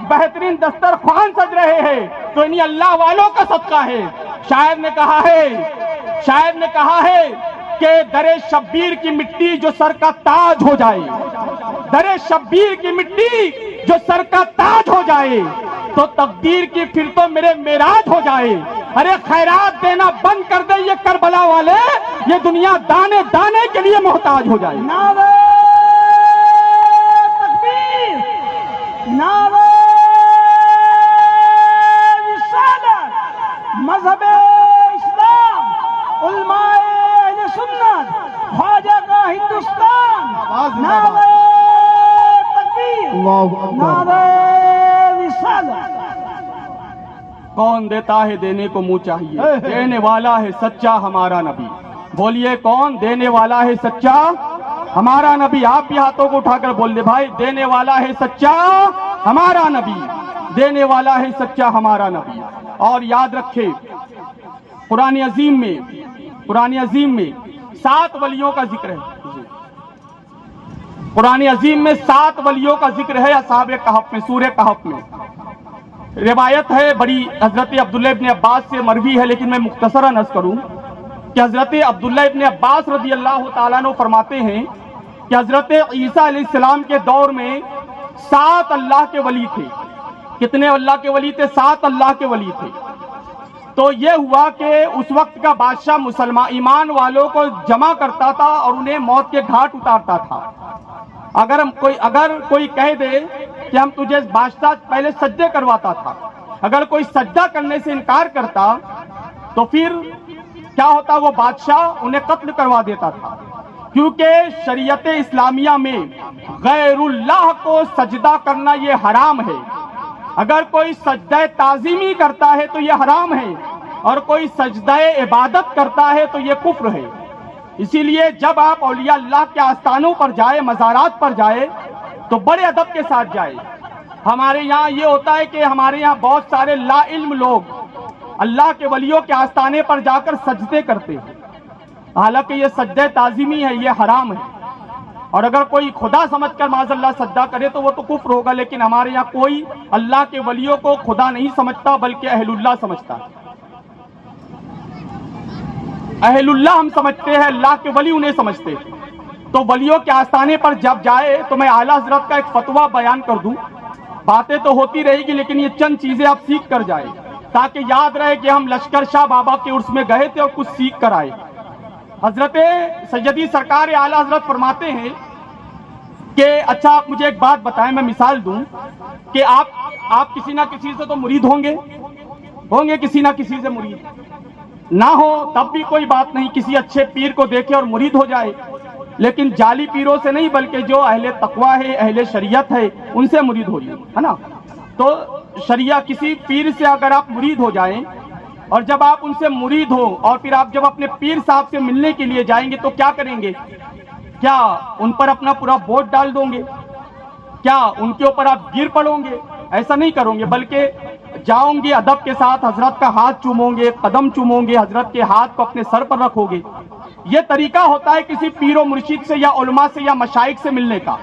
بہترین دسترخوان سج رہے ہیں تو انہی اللہ والوں کا صدقہ ہے۔ شاعر نے کہا ہے کہ در شبیر کی مٹی جو سر کا تاج ہو جائے، در شبیر کی مٹی جو سر کا تاج ہو جائے تو تقدیر کی پھر تو میرے معراج ہو جائے. ارے خیرات دینا بند کر دے یہ کربلا والے, یہ دنیا دانے دانے کے لیے محتاج ہو جائے. نعرہ تکبیر, نعرہ رسالت, مذہب اسلام, علماء اہل سنت, خواجہ کا ہندوستان. نعرہ تکبیر, نعرہ رسالت. کون دیتا ہے دینے کو منہ چاہیے, دینے والا ہے سچا ہمارا نبی. بولیے کون دینے والا ہے سچا ہمارا نبی. آپ بھی ہاتھوں کو اٹھا کر بول دے بھائی, دینے والا ہے سچا ہمارا نبی, دینے والا ہے سچا ہمارا نبی. اور یاد رکھے قرآن عظیم میں 7 ولیوں کا ذکر ہے. قرآن عظیم میں 7 ولیوں کا ذکر ہے اصحاب کہف میں, سورہ کہف میں. روایت ہے بڑی حضرت عبداللہ ابن عباس سے مروی ہے, لیکن میں مختصراً عرض کروں کہ حضرت عبداللہ ابن عباس رضی اللہ تعالیٰ عنہ فرماتے ہیں کہ حضرت عیسیٰ علیہ السلام کے دور میں 7 اللہ کے ولی تھے. کتنے اللہ کے ولی تھے؟ 7 اللہ کے ولی تھے. تو یہ ہوا کہ اس وقت کا بادشاہ مسلمان ایمان والوں کو جمع کرتا تھا اور انہیں موت کے گھاٹ اتارتا تھا. اگر کوئی کہہ دے کہ ہم تجھے بادشاہ پہلے سجدے کرواتا تھا, اگر کوئی سجدہ کرنے سے انکار کرتا تو پھر کیا ہوتا, وہ بادشاہ انہیں قتل کروا دیتا تھا. کیونکہ شریعت اسلامیہ میں غیر اللہ کو سجدہ کرنا یہ حرام ہے. اگر کوئی سجدہ تعظیمی کرتا ہے تو یہ حرام ہے, اور کوئی سجدہ عبادت کرتا ہے تو یہ کفر ہے. اسی لیے جب آپ اولیاء اللہ کے آستانوں پر جائے, مزارات پر جائے, تو بڑے ادب کے ساتھ جائے. ہمارے یہاں یہ ہوتا ہے کہ ہمارے یہاں بہت سارے لا علم لوگ اللہ کے ولیوں کے آستانے پر جا کر سجدے کرتے ہیں, حالانکہ یہ سجدہ تعظیمی ہے, یہ حرام ہے. اور اگر کوئی خدا سمجھ کر معاذ اللہ سجدہ کرے تو وہ تو کفر ہوگا. لیکن ہمارے یہاں کوئی اللہ کے ولیوں کو خدا نہیں سمجھتا بلکہ اہل اللہ سمجھتا ہے. اہل اللہ ہم سمجھتے ہیں, اللہ کے ولی انہیں سمجھتے ہیں. تو ولیوں کے آستانے پر جب جائے تو میں اعلیٰ حضرت کا ایک فتویٰ بیان کر دوں. باتیں تو ہوتی رہے گی لیکن یہ چند چیزیں آپ سیکھ کر جائیں تاکہ یاد رہے کہ ہم لشکر شاہ بابا کے عرس میں گئے تھے اور کچھ سیکھ کر آئے. حضرت سیدی سرکار اعلیٰ حضرت فرماتے ہیں کہ اچھا آپ مجھے ایک بات بتائیں, میں مثال دوں کہ آپ کسی نہ کسی سے تو مرید ہوں گے کسی نہ کسی سے مرید نہ ہو تب بھی کوئی بات نہیں, کسی اچھے پیر کو دیکھے اور مرید ہو جائے. لیکن جعلی پیروں سے نہیں بلکہ جو اہل تقویٰ ہے, اہل شریعت ہے, ان سے مرید ہو جائے, ہے نا. تو شریعت کسی پیر سے اگر آپ مرید ہو جائیں اور جب آپ ان سے مرید ہو اور پھر آپ جب اپنے پیر صاحب سے ملنے کے لیے جائیں گے تو کیا کریں گے؟ کیا ان پر اپنا پورا بوجھ ڈال دوں گے؟ کیا ان کے اوپر آپ گر پڑوں گے؟ ایسا نہیں کروں گے, بلکہ جاؤں گے ادب کے ساتھ, حضرت کا ہاتھ چوموں گے, قدم چوموں گے, حضرت کے ہاتھ کو اپنے سر پر رکھو گے. یہ طریقہ ہوتا ہے کسی پیر و مرشد سے یا علماء سے یا مشائخ سے ملنے کا.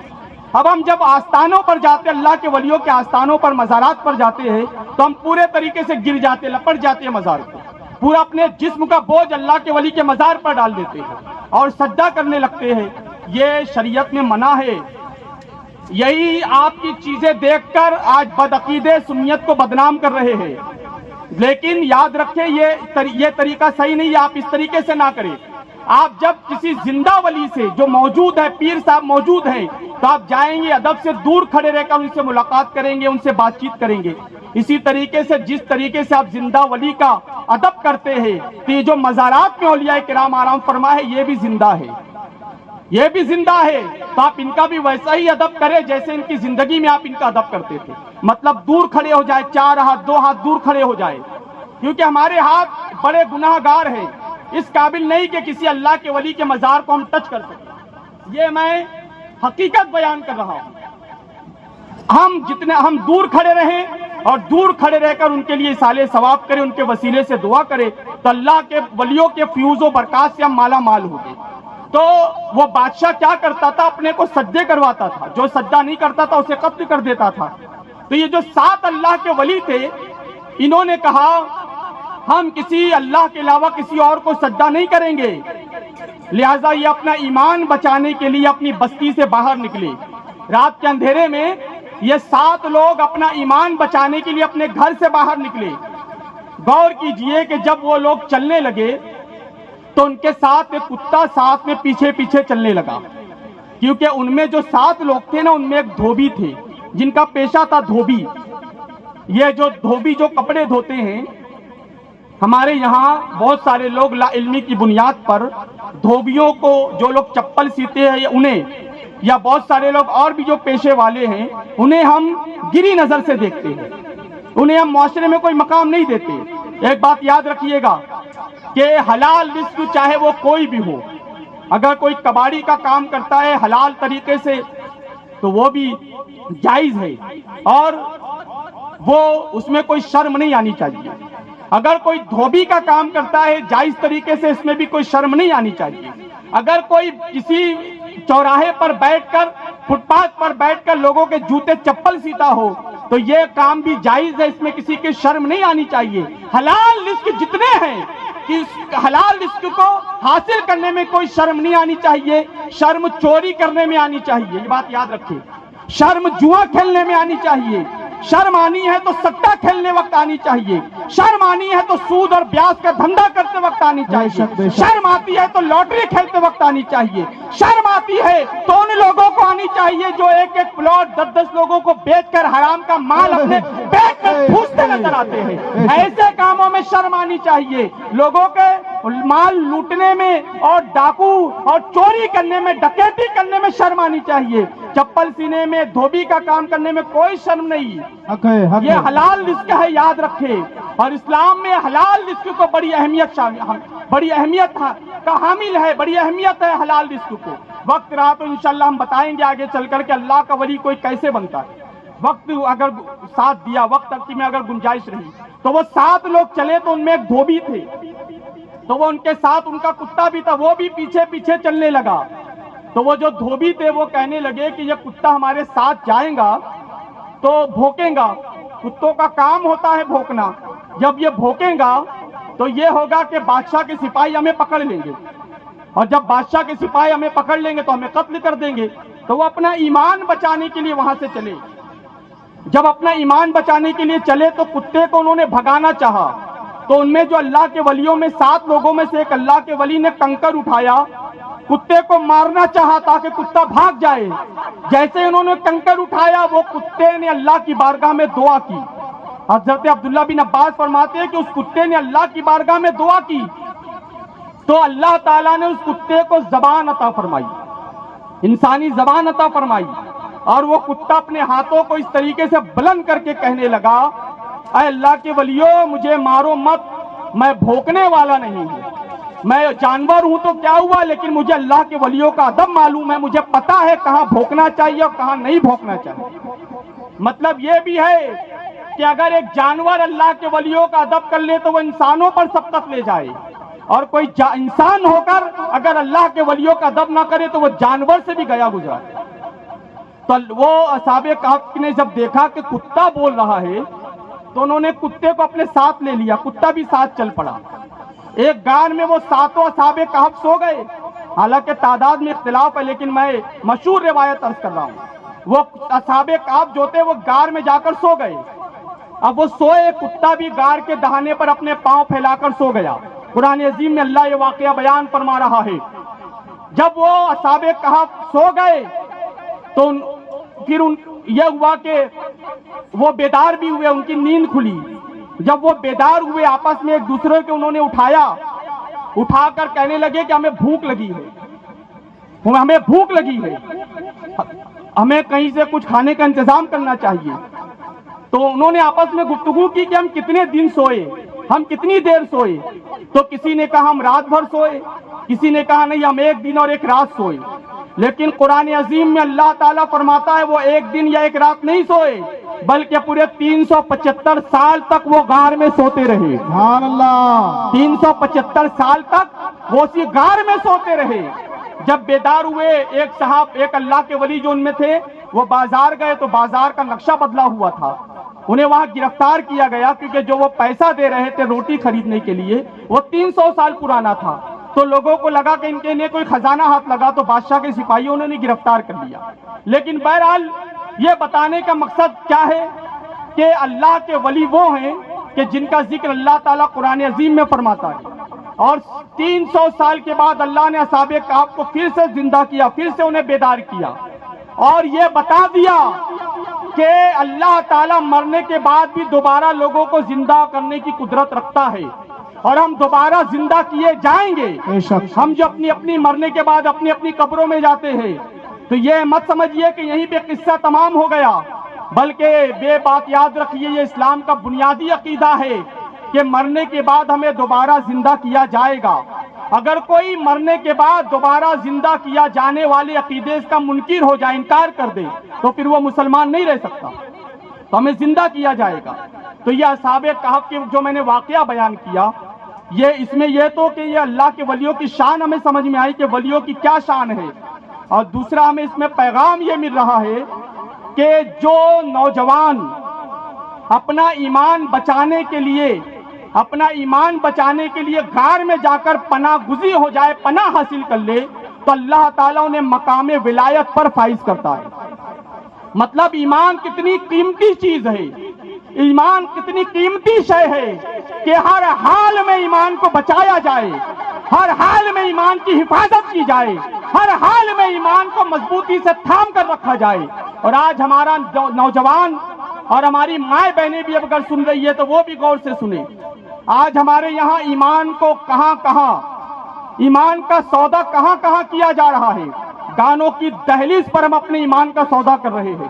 اب ہم جب آستانوں پر جاتے, اللہ کے ولیوں کے آستانوں پر, مزارات پر جاتے ہیں تو ہم پورے طریقے سے گر جاتے, لپٹ جاتے ہیں مزار کو, پورا اپنے جسم کا بوجھ اللہ کے ولی کے مزار پر ڈال دیتے ہیں اور سجدہ کرنے لگتے ہیں. یہ شریعت میں منع ہے. یہی آپ کی چیزیں دیکھ کر آج بدعقیدے سنیت کو بدنام کر رہے ہیں. لیکن یاد رکھیں یہ طریقہ صحیح نہیں ہے, آپ اس طریقے سے نہ کریں. آپ جب کسی زندہ ولی سے جو موجود ہے, پیر صاحب موجود ہیں, تو آپ جائیں گے ادب سے دور کھڑے رہ کر ان سے ملاقات کریں گے, ان سے بات چیت کریں گے. اسی طریقے سے جس طریقے سے آپ زندہ ولی کا ادب کرتے ہیں تو یہ جو مزارات میں اولیاء کرام آرام فرما ہے یہ بھی زندہ ہے, یہ بھی زندہ ہے. تو آپ ان کا بھی ویسا ہی ادب کریں جیسے ان کی زندگی میں آپ ان کا ادب کرتے تھے. مطلب دور کھڑے ہو جائے, 4 ہاتھ 2 ہاتھ دور کھڑے ہو جائے, کیونکہ ہمارے ہاتھ بڑے گناہ گار ہیں, اس قابل نہیں کہ کسی اللہ کے ولی کے مزار کو ہم ٹچ کر سکیں. یہ میں حقیقت بیان کر رہا ہوں. ہم دور کھڑے رہیں اور دور کھڑے رہ کر ان کے لیے اصالے ثواب کریں, ان کے وسیلے سے دعا کریں, تو اللہ کے ولیوں کے فیوز و برکات سے ہم مالا مال ہو گئے. تو وہ بادشاہ کیا کرتا تھا, اپنے کو سجدے کرواتا تھا, جو سجدہ نہیں کرتا تھا اسے قتل کر دیتا تھا. تو یہ جو 7 اللہ کے ولی تھے, انہوں نے کہا ہم کسی اللہ کے علاوہ کسی اور کو سجدہ نہیں کریں گے. لہٰذا یہ اپنا ایمان بچانے کے لیے اپنی بستی سے باہر نکلے رات کے اندھیرے میں یہ 7 لوگ اپنا ایمان بچانے کے لیے اپنے گھر سے باہر نکلے. غور کیجئے کہ جب وہ لوگ چلنے لگے تو ان کے ساتھ ایک کتا ساتھ میں پیچھے پیچھے چلنے لگا، کیونکہ ان میں جو 7 لوگ تھے نا ان میں ایک دھوبی تھے جن کا پیشہ تھا دھوبی. یہ جو دھوبی جو کپڑے دھوتے ہیں، ہمارے یہاں بہت سارے لوگ لا علمی کی بنیاد پر دھوبیوں کو، جو لوگ چپل سیتے ہیں انہیں، یا بہت سارے لوگ اور بھی جو پیشے والے ہیں انہیں ہم گری نظر سے دیکھتے ہیں، انہیں ہم معاشرے میں کوئی مقام نہیں دیتے. ایک بات یاد رکھیے گا کہ حلال رزق چاہے وہ کوئی بھی ہو، اگر کوئی کباڑی کا کام کرتا ہے حلال طریقے سے تو وہ بھی جائز ہے اور وہ اس میں کوئی شرم نہیں آنی چاہیے. اگر کوئی دھوبی کا کام کرتا ہے جائز طریقے سے، اس میں بھی کوئی شرم نہیں آنی چاہیے. اگر کوئی کسی چوراہے پر بیٹھ کر، فٹ پاتھ پر بیٹھ کر لوگوں کے جوتے چپل سیتا ہو تو یہ کام بھی جائز ہے، اس میں کسی کی شرم نہیں آنی چاہیے. حلال رزق جتنے ہیں کہ حلال رزق کو حاصل کرنے میں کوئی شرم نہیں آنی چاہیے. شرم چوری کرنے میں آنی چاہیے، یہ بات یاد رکھیں. شرم جوا کھیلنے میں آنی چاہیے. شرم آنی ہے تو سٹا کھیلنے وقت آنی چاہیے. شرم آنی ہے تو سود اور بیاج کا دھندا کرتے وقت آنی چاہیے. شرم آتی ہے تو لاٹری کھیلتے وقت آنی چاہیے. شرم آتی ہے تو ان لوگوں کو آنی چاہیے جو ایک ایک پلاٹ 10 لوگوں کو بیچ کر حرام کا مال اپنے بیچ کر پھوستے نظر آتے ہیں. ایسے کاموں میں شرم آنی چاہیے. لوگوں کے مال لوٹنے میں اور ڈاکو اور چوری کرنے میں، ڈکیتی کرنے میں شرم آنی چاہیے. چپل سینے میں، دھوبی کا کام کرنے میں کوئی شرم نہیں. یہ حلال رزق ہے، یاد رکھے. اور اسلام میں حلال رزق کو بڑی اہمیت کا حامل ہے، بڑی اہمیت ہے حلال رزق کو. وقت رہا تو انشاءاللہ ہم بتائیں گے آگے چل کر کہ اللہ کا ولی کوئی کیسے بنتا ہے. وقت اگر ساتھ دیا، وقت تک میں اگر گنجائش رہی تو وہ 7 لوگ چلے تو ان میں ایک دھوبی تھے، تو وہ ان کے ساتھ ان کا کتا بھی تھا، وہ بھی پیچھے پیچھے چلنے لگا. تو وہ جو دھوبی تھے وہ کہنے لگے کہ یہ کتا ہمارے ساتھ جائیں گا تو بھوکیں گا. کتوں کا کام ہوتا ہے بھوکنا. جب یہ بھوکیں گا تو یہ ہوگا کہ بادشاہ کے سپاہی ہمیں پکڑ لیں گے، اور جب بادشاہ کے سپاہی ہمیں پکڑ لیں گے تو ہمیں قتل کر دیں گے. تو وہ اپنا ایمان بچانے کے لیے وہاں سے چلے. جب اپنا ایمان بچانے کے لیے چلے تو کتے کو انہوں نے بھگانا چاہا. تو ان میں جو اللہ کے ولیوں میں 7 لوگوں میں سے ایک اللہ کے ولی نے کنکر اٹھایا، کتے کو مارنا چاہا تاکہ کتا بھاگ جائے. جیسے انہوں نے کنکر اٹھایا وہ کتے نے اللہ کی بارگاہ میں دعا کی. حضرت عبداللہ بن عباس فرماتے ہیں کہ اس کتے نے اللہ کی بارگاہ میں دعا کی تو اللہ تعالیٰ نے اس کتے کو زبان عطا فرمائی، انسانی زبان عطا فرمائی. اور وہ کتا اپنے ہاتھوں کو اس طریقے سے بلند کر کے کہنے لگا، اے اللہ کے ولیوں مجھے مارو مت، میں بھوکنے والا نہیں ہوں، میں جانور ہوں تو کیا ہوا، لیکن مجھے اللہ کے ولیوں کا ادب معلوم ہے، مجھے پتا ہے کہاں بھوکنا چاہیے اور کہاں نہیں بھوکنا چاہیے. مطلب یہ بھی ہے کہ اگر ایک جانور اللہ کے ولیوں کا ادب کر لے تو وہ انسانوں پر سبقت لے جائے، اور کوئی انسان ہو کر اگر اللہ کے ولیوں کا ادب نہ کرے تو وہ جانور سے بھی گیا گزرا. تو وہ اصحاب کہف نے جب دیکھا کہ کتا بول رہا ہے تو انہوں نے کتے کو اپنے ساتھ لے لیا، کتا بھی ساتھ چل پڑا. ایک غار میں وہ 7 اصحاب کہف سو گئے. حالانکہ تعداد میں اختلاف ہے لیکن میں مشہور روایت عرض کر رہا ہوں. وہ اصحاب کہف جو تھے وہ غار میں جا کر سو گئے. اب وہ سوئے، کتا بھی غار کے دہانے پر اپنے پاؤں پھیلا کر سو گیا. قرآن عظیم میں اللہ یہ واقعہ بیان فرما رہا ہے. جب وہ اصحاب کہف سو گئے تو پھر یہ ہوا کہ وہ بیدار بھی ہوئے، ان کی نیند کھلی. جب وہ بیدار ہوئے آپس میں ایک دوسرے کو انہوں نے اٹھا کر کہنے لگے کہ ہمیں بھوک لگی ہے، ہمیں بھوک لگی ہے، ہمیں کہیں سے کچھ کھانے کا انتظام کرنا چاہیے. تو انہوں نے آپس میں گفتگو کی کہ ہم کتنے دن سوئے، ہم کتنی دیر سوئے. تو کسی نے کہا ہم رات بھر سوئے، کسی نے کہا نہیں ہم 1 دن اور 1 رات سوئے. لیکن قرآن عظیم میں اللہ تعالیٰ فرماتا ہے وہ 1 دن یا 1 رات نہیں سوئے بلکہ پورے 375 سال تک وہ غار میں سوتے رہے. سبحان اللہ. 375 سال تک وہ اسی غار میں سوتے رہے. جب بیدار ہوئے ایک اللہ کے ولی جو ان میں تھے وہ بازار گئے تو بازار کا نقشہ بدلا ہوا تھا. انہیں وہاں گرفتار کیا گیا کیونکہ جو وہ پیسہ دے رہے تھے روٹی خریدنے کے لیے وہ 300 سال پرانا تھا. تو لوگوں کو لگا کہ انہیں کوئی خزانہ ہاتھ لگا تو بادشاہ کے سپاہیوں نے گرفتار کر لیا. لیکن بہرحال یہ بتانے کا مقصد کیا ہے کہ اللہ کے ولی وہ ہیں کہ جن کا ذکر اللہ تعالیٰ قرآن عظیم میں فرماتا ہے. اور 300 سال کے بعد اللہ نے اصحاب کہف کو پھر سے زندہ کیا, پھر سے انہیں بیدار کیا اور یہ بتا دیا کہ اللہ تعالیٰ مرنے کے بعد بھی دوبارہ لوگوں کو زندہ کرنے کی قدرت رکھتا ہے اور ہم دوبارہ زندہ کیے جائیں گے. ہم جو اپنی مرنے کے بعد اپنی قبروں میں جاتے ہیں تو یہ مت سمجھیے کہ یہیں پہ قصہ تمام ہو گیا, بلکہ یہ بات یاد رکھیے یہ اسلام کا بنیادی عقیدہ ہے کہ مرنے کے بعد ہمیں دوبارہ زندہ کیا جائے گا. اگر کوئی مرنے کے بعد دوبارہ زندہ کیا جانے والے عقیدے کا منکر ہو جائے, انکار کر دے, تو پھر وہ مسلمان نہیں رہ سکتا. تو ہمیں زندہ کیا جائے گا. تو یہ اصحاب کہف کے جو میں نے واقعہ بیان کیا, یہ اس میں یہ تو کہ یہ اللہ کے ولیوں کی شان ہمیں سمجھ میں آئی کہ ولیوں کی کیا شان ہے, اور دوسرا ہمیں اس میں پیغام یہ مل رہا ہے کہ جو نوجوان اپنا ایمان بچانے کے لیے غار میں جا کر پناہ گزی ہو جائے, پناہ حاصل کر لے, تو اللہ تعالیٰ انہیں مقام ولایت پر فائز کرتا ہے. مطلب ایمان کتنی قیمتی چیز ہے, ایمان کتنی قیمتی شے ہے کہ ہر حال میں ایمان کو بچایا جائے, ہر حال میں ایمان کی حفاظت کی جائے, ہر حال میں ایمان کو مضبوطی سے تھام کر رکھا جائے. اور آج ہمارا نوجوان اور ہماری مائیں بہنیں بھی اگر سن رہی ہے تو وہ بھی غور سے سنیں. آج ہمارے یہاں ایمان کو ایمان کا سودا کہاں کیا جا رہا ہے. گانوں کی دہلیز پر ہم اپنے ایمان کا سودا کر رہے ہیں,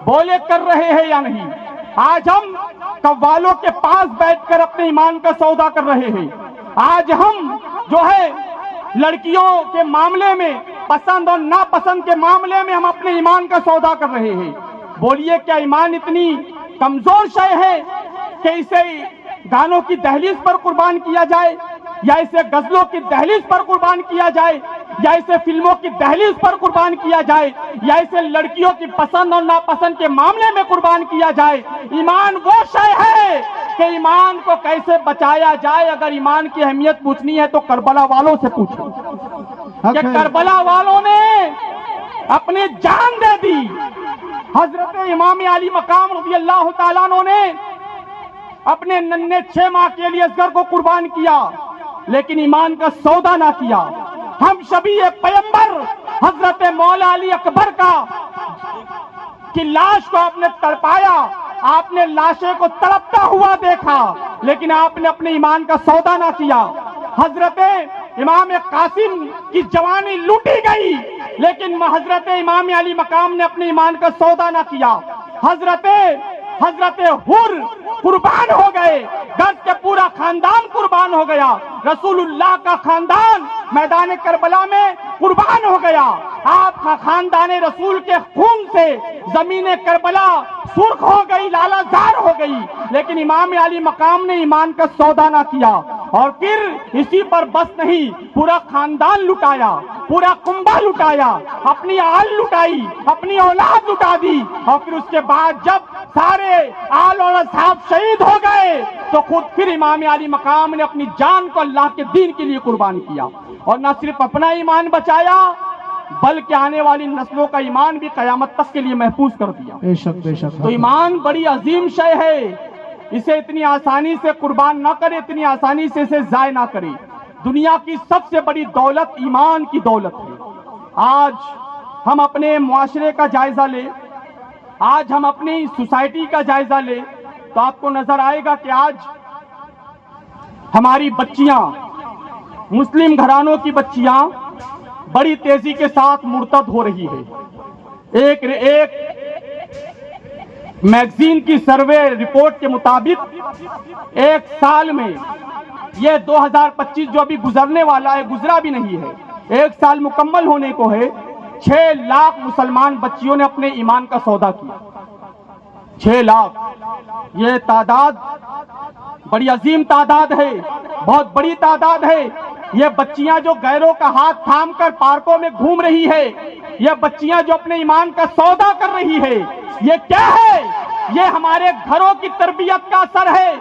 بولے کر رہے ہیں یا نہیں. آج ہم قوالوں کے پاس بیٹھ کر اپنے ایمان کا سودا کر رہے ہیں. آج ہم جو ہے لڑکیوں کے معاملے میں, پسند اور ناپسند کے معاملے میں ہم اپنے ایمان کا سودا کر رہے ہیں. بولیے کیا ایمان اتنی کمزور شے ہے کہ اسے گانوں کی دہلیز پر قربان کیا جائے, یا اسے غزلوں کی دہلیز پر قربان کیا جائے, یا اسے فلموں کی دہلیز پر قربان کیا جائے, یا اسے لڑکیوں کی پسند اور ناپسند کے معاملے میں قربان کیا جائے. ایمان وہ شے ہے کہ ایمان کو کیسے بچایا جائے. اگر ایمان کی اہمیت پوچھنی ہے تو کربلا والوں سے پوچھو کہ کربلا والوں نے اپنی جان دے دی. حضرت امام علی مقام رضی اللہ تعالیٰ عنہ نے اپنے ننھے 6 ماہ کے لیے اصغر کو قربان کیا, لیکن ایمان کا سودا نہ کیا. ہم شبیہ پیغمبر حضرت مولا علی اکبر کی لاش کو آپ نے تڑپایا, آپ نے لاشیں کو تڑپتا ہوا دیکھا, لیکن آپ نے اپنے ایمان کا سودا نہ کیا. حضرت امام قاسم کی جوانی لوٹی گئی, لیکن حضرت امام علی مقام نے اپنے ایمان کا سودا نہ کیا. حضرت حر قربان ہو گئے, گھر کے پورا خاندان قربان ہو گیا. رسول اللہ کا خاندان میدان کربلا میں قربان ہو گیا. آپ کا خاندان رسول کے خون سے زمین کربلا سرخ ہو گئی, لالا زار ہو گئی, لیکن امام علی مقام نے ایمان کا سودا نہ کیا. اور پھر اسی پر بس نہیں, پورا خاندان لٹایا, پورا کنبہ لٹایا, اپنی آل لٹائی, اپنی اولاد لٹا دی. اور پھر اس کے بعد جب سارے آل اور اصحاب شہید ہو گئے تو خود پھر امام علی مقام نے اپنی جان کو اللہ کے دین کے لیے قربان کیا. اور نہ صرف اپنا ایمان بچایا بلکہ آنے والی نسلوں کا ایمان بھی قیامت تک کے لیے محفوظ کر دیا. بے شک. تو ایمان بڑی عظیم شے ہے, اسے اتنی آسانی سے قربان نہ کرے, اتنی آسانی سے اسے ضائع نہ کرے. دنیا کی سب سے بڑی دولت ایمان کی دولت ہے. آج ہم اپنے معاشرے کا جائزہ لیں, آج ہم اپنی سوسائٹی کا جائزہ لیں تو آپ کو نظر آئے گا کہ آج ہماری بچیاں, مسلم گھرانوں کی بچیاں بڑی تیزی کے ساتھ مرتد ہو رہی ہے. ایک میگزین کی سروے رپورٹ کے مطابق ایک سال میں, یہ 2025 جو ابھی گزرنے والا ہے, گزرا بھی نہیں ہے, ایک سال مکمل ہونے کو ہے, 6 لاکھ مسلمان بچیوں نے اپنے ایمان کا سودا کیا. 6 لاکھ, یہ تعداد بڑی عظیم تعداد ہے, بہت بڑی تعداد ہے. یہ بچیاں جو غیروں کا ہاتھ تھام کر پارکوں میں گھوم رہی ہے, یہ بچیاں جو اپنے ایمان کا سودا کر رہی ہے, یہ کیا ہے؟ یہ ہمارے گھروں کی تربیت کا اثر ہے.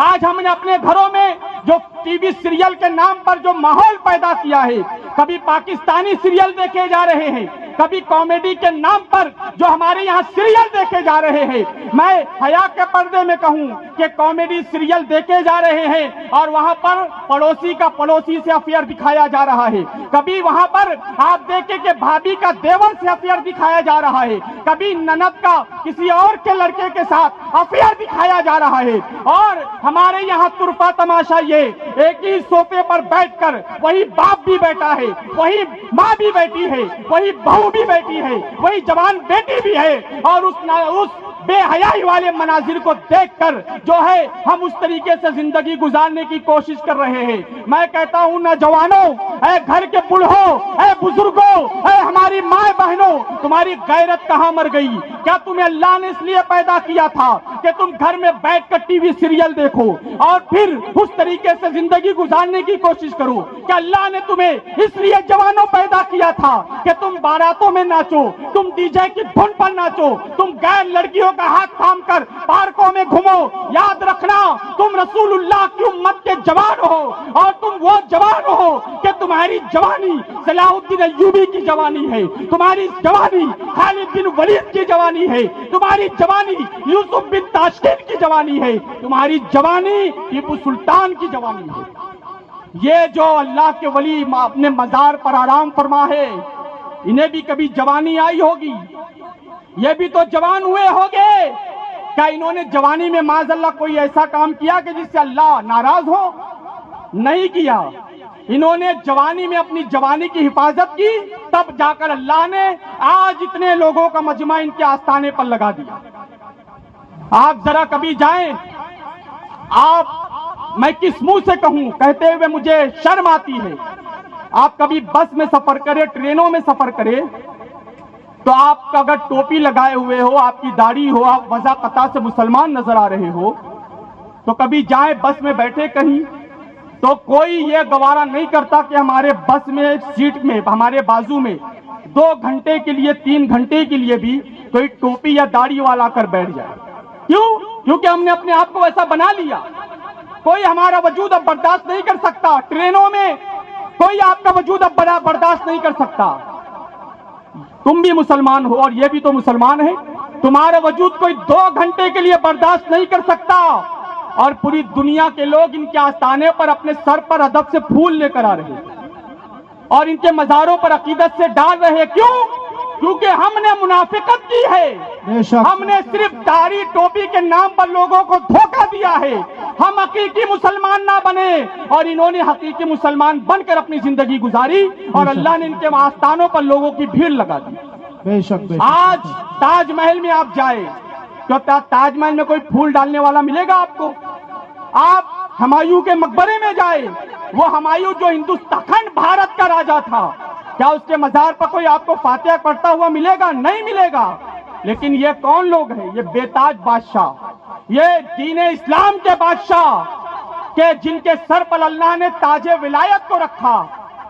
آج ہم نے اپنے گھروں میں جو ٹی وی سیریل کے نام پر جو ماحول پیدا کیا ہے، کبھی پاکستانی سیریل دیکھے جا رہے ہیں، کبھی کامیڈی کے نام پر جو ہمارے یہاں سیریل دیکھے جا رہے ہیں، میں حیا کے پردے میں کہوں کہ کامیڈی سیریل دیکھے جا رہے ہیں اور وہاں پر پڑوسی کا پڑوسی سے افیئر دکھایا جا رہا ہے، کبھی وہاں پر آپ دیکھیں کہ بھابھی کا دیور سے افیئر دکھایا جا رہا ہے، کبھی نند کا کسی اور کے لڑکے کے ساتھ افیئر دکھایا جا رہا ہے، اور ہمارے یہاں طرفہ تماشا یہ ایک ہی صوفے پر بیٹھ کر وہی باپ بھی بیٹھا ہے، وہی ماں بھی بیٹھی ہے، وہی بہو بھی بیٹھی ہے، وہی جوان بیٹی بھی ہے، اور اس بے حیائی والے مناظر کو دیکھ کر جو ہے ہم اس طریقے سے زندگی گزارنے کی کوشش کر رہے ہیں۔ میں کہتا ہوں نوجوانوں، اے گھر کے بوڑھوں، اے بزرگوں، اے ہماری ماں بہنوں، تمہاری غیرت کہاں مر گئی؟ کیا تمہیں اللہ نے اس لیے پیدا کیا تھا کہ تم گھر میں بیٹھ کر ٹی وی سیریل دیکھو اور پھر اس طریقے سے زندگی گزارنے کی کوشش کرو؟ کیا اللہ نے تمہیں اس لیے جوانوں پیدا کیا تھا کہ تم باراتوں میں ناچو، تم ڈی جے کی دھن پر ناچو، تم غیر لڑکیوں کا ہاتھ تھام کر پارکوں میں گھومو؟ یاد رکھنا، تم رسول اللہ کی امت کے جوان ہو، اور تم وہ جوان ہو کہ تمہاری جوانی صلاح الدین ایوبی کی جوانی ہے، تمہاری جوانی خالد بن ولید کی جوانی ہے، تمہاری جوانی یوسف بن تاشقین کی جوانی ہے، تمہاری جوانی ٹیپو سلطان کی جوانی ہے۔ یہ جو اللہ کے ولی اپنے مزار پر آرام فرما ہے، انہیں بھی کبھی جوانی آئی ہوگی، یہ بھی تو جوان ہوئے ہوگے۔ کیا انہوں نے جوانی میں معاذ اللہ کوئی ایسا کام کیا کہ جس سے اللہ ناراض ہو؟ نہیں کیا۔ انہوں نے جوانی میں اپنی جوانی کی حفاظت کی، تب جا کر اللہ نے آج اتنے لوگوں کا مجمع ان کے آستانے پر لگا دیا۔ آپ ذرا کبھی جائیں، میں کس منہ سے کہوں، کہتے ہوئے مجھے شرم آتی ہے، آپ کبھی بس میں سفر کرے، ٹرینوں میں سفر کرے، تو آپ کا اگر ٹوپی لگائے ہوئے ہو، آپ کی داڑھی ہو، آپ وضع قطع سے مسلمان نظر آ رہے ہو، تو کبھی جائیں بس میں بیٹھے کہیں، تو کوئی یہ گوارا نہیں کرتا کہ ہمارے بس میں سیٹ میں ہمارے بازو میں 2 گھنٹے کے لیے 3 گھنٹے کے لیے بھی کوئی ٹوپی یا داڑھی والا کر بیٹھ جائے۔ کیوں؟ کیونکہ ہم نے اپنے آپ کو ایسا بنا لیا۔ کوئی ہمارا وجود اب برداشت نہیں کر سکتا، ٹرینوں میں کوئی آپ کا وجود اب برداشت نہیں کر سکتا۔ تم بھی مسلمان ہو اور یہ بھی تو مسلمان ہے، تمہارا وجود کوئی 2 گھنٹے کے لیے برداشت نہیں کر سکتا، اور پوری دنیا کے لوگ ان کے آستانے پر اپنے سر پر ادب سے پھول لے کر آ رہے ہیں اور ان کے مزاروں پر عقیدت سے ڈال رہے ہیں۔ کیوں؟ کیونکہ ہم نے منافقت کی ہے، ہم نے صرف داڑھی ٹوپی کے نام پر لوگوں کو دھوکہ دیا ہے، ہم حقیقی مسلمان نہ بنے، اور انہوں نے حقیقی مسلمان بن کر اپنی زندگی گزاری، اور اللہ نے ان کے آستانوں پر لوگوں کی بھیڑ لگا دی۔ بے شک۔ آج تاج محل میں آپ جائیں، کیا تاج محل میں کوئی پھول ڈالنے والا ملے گا آپ کو؟ آپ ہمایوں کے مقبرے میں جائیں، وہ ہمایوں جو ہندوستان بھارت کا راجا تھا، کیا اس کے مزار پر کوئی آپ کو فاتحہ پڑھتا ہوا ملے گا؟ نہیں ملے گا۔ لیکن یہ کون لوگ ہیں؟ یہ بے تاج بادشاہ، یہ دین اسلام کے بادشاہ کہ جن کے سر پر اللہ نے تاج ولایت کو رکھا،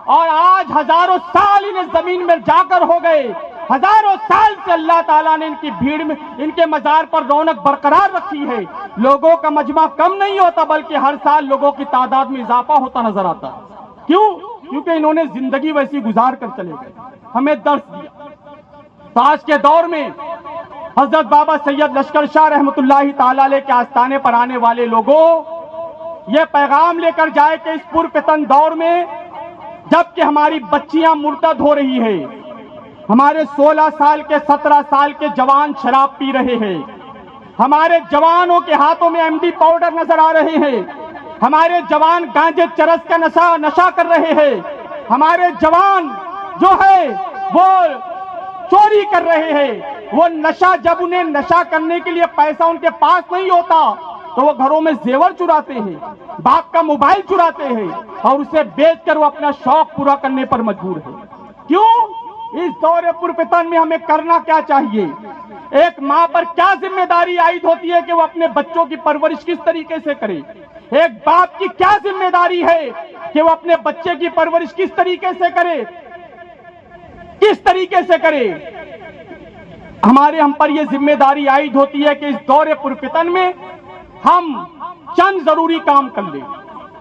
اور آج ہزاروں سال انہیں زمین میں جا کر ہو گئے، ہزاروں سال سے اللہ تعالیٰ نے ان کی بھیڑ میں ان کے مزار پر رونق برقرار رکھی ہے۔ لوگوں کا مجمع کم نہیں ہوتا، بلکہ ہر سال لوگوں کی تعداد میں اضافہ ہوتا نظر آتا ہے۔ کیوں؟ کیونکہ انہوں نے زندگی ویسی گزار کر چلے گئے، ہمیں درس دیا۔ تو آج کے دور میں حضرت بابا سید لشکر شاہ رحمۃ اللہ تعالی علیہ کے آستانے پر آنے والے لوگوں یہ پیغام لے کر جائے کہ اس پرفتن دور میں جبکہ ہماری بچیاں مرتد ہو رہی ہیں، ہمارے 16 سال کے 17 سال کے جوان شراب پی رہے ہیں، ہمارے جوانوں کے ہاتھوں میں ایم ڈی پاؤڈر نظر آ رہے ہیں، ہمارے جوان گانجے چرس کا نشہ کر رہے ہیں، ہمارے جوان جو ہے وہ چوری کر رہے ہیں، وہ نشہ جب انہیں نشہ کرنے کے لیے پیسہ ان کے پاس نہیں ہوتا تو وہ گھروں میں زیور چراتے ہیں، باپ کا موبائل چراتے ہیں، اور اسے بیچ کر وہ اپنا شوق پورا کرنے پر مجبور ہے۔ کیوں؟ اس دور پرفتن میں ہمیں کرنا کیا چاہیے؟ ایک ماں پر کیا ذمہ داری عائد ہوتی ہے کہ وہ اپنے بچوں کی پرورش کس طریقے سے کرے؟ ایک باپ کی کیا ذمہ داری ہے کہ وہ اپنے بچے کی پرورش کس طریقے سے کرے؟ کس طریقے سے کرے؟ ہم پر یہ ذمہ داری عائد ہوتی ہے کہ اس دور پرفتن میں ہم چند ضروری کام کر لیں۔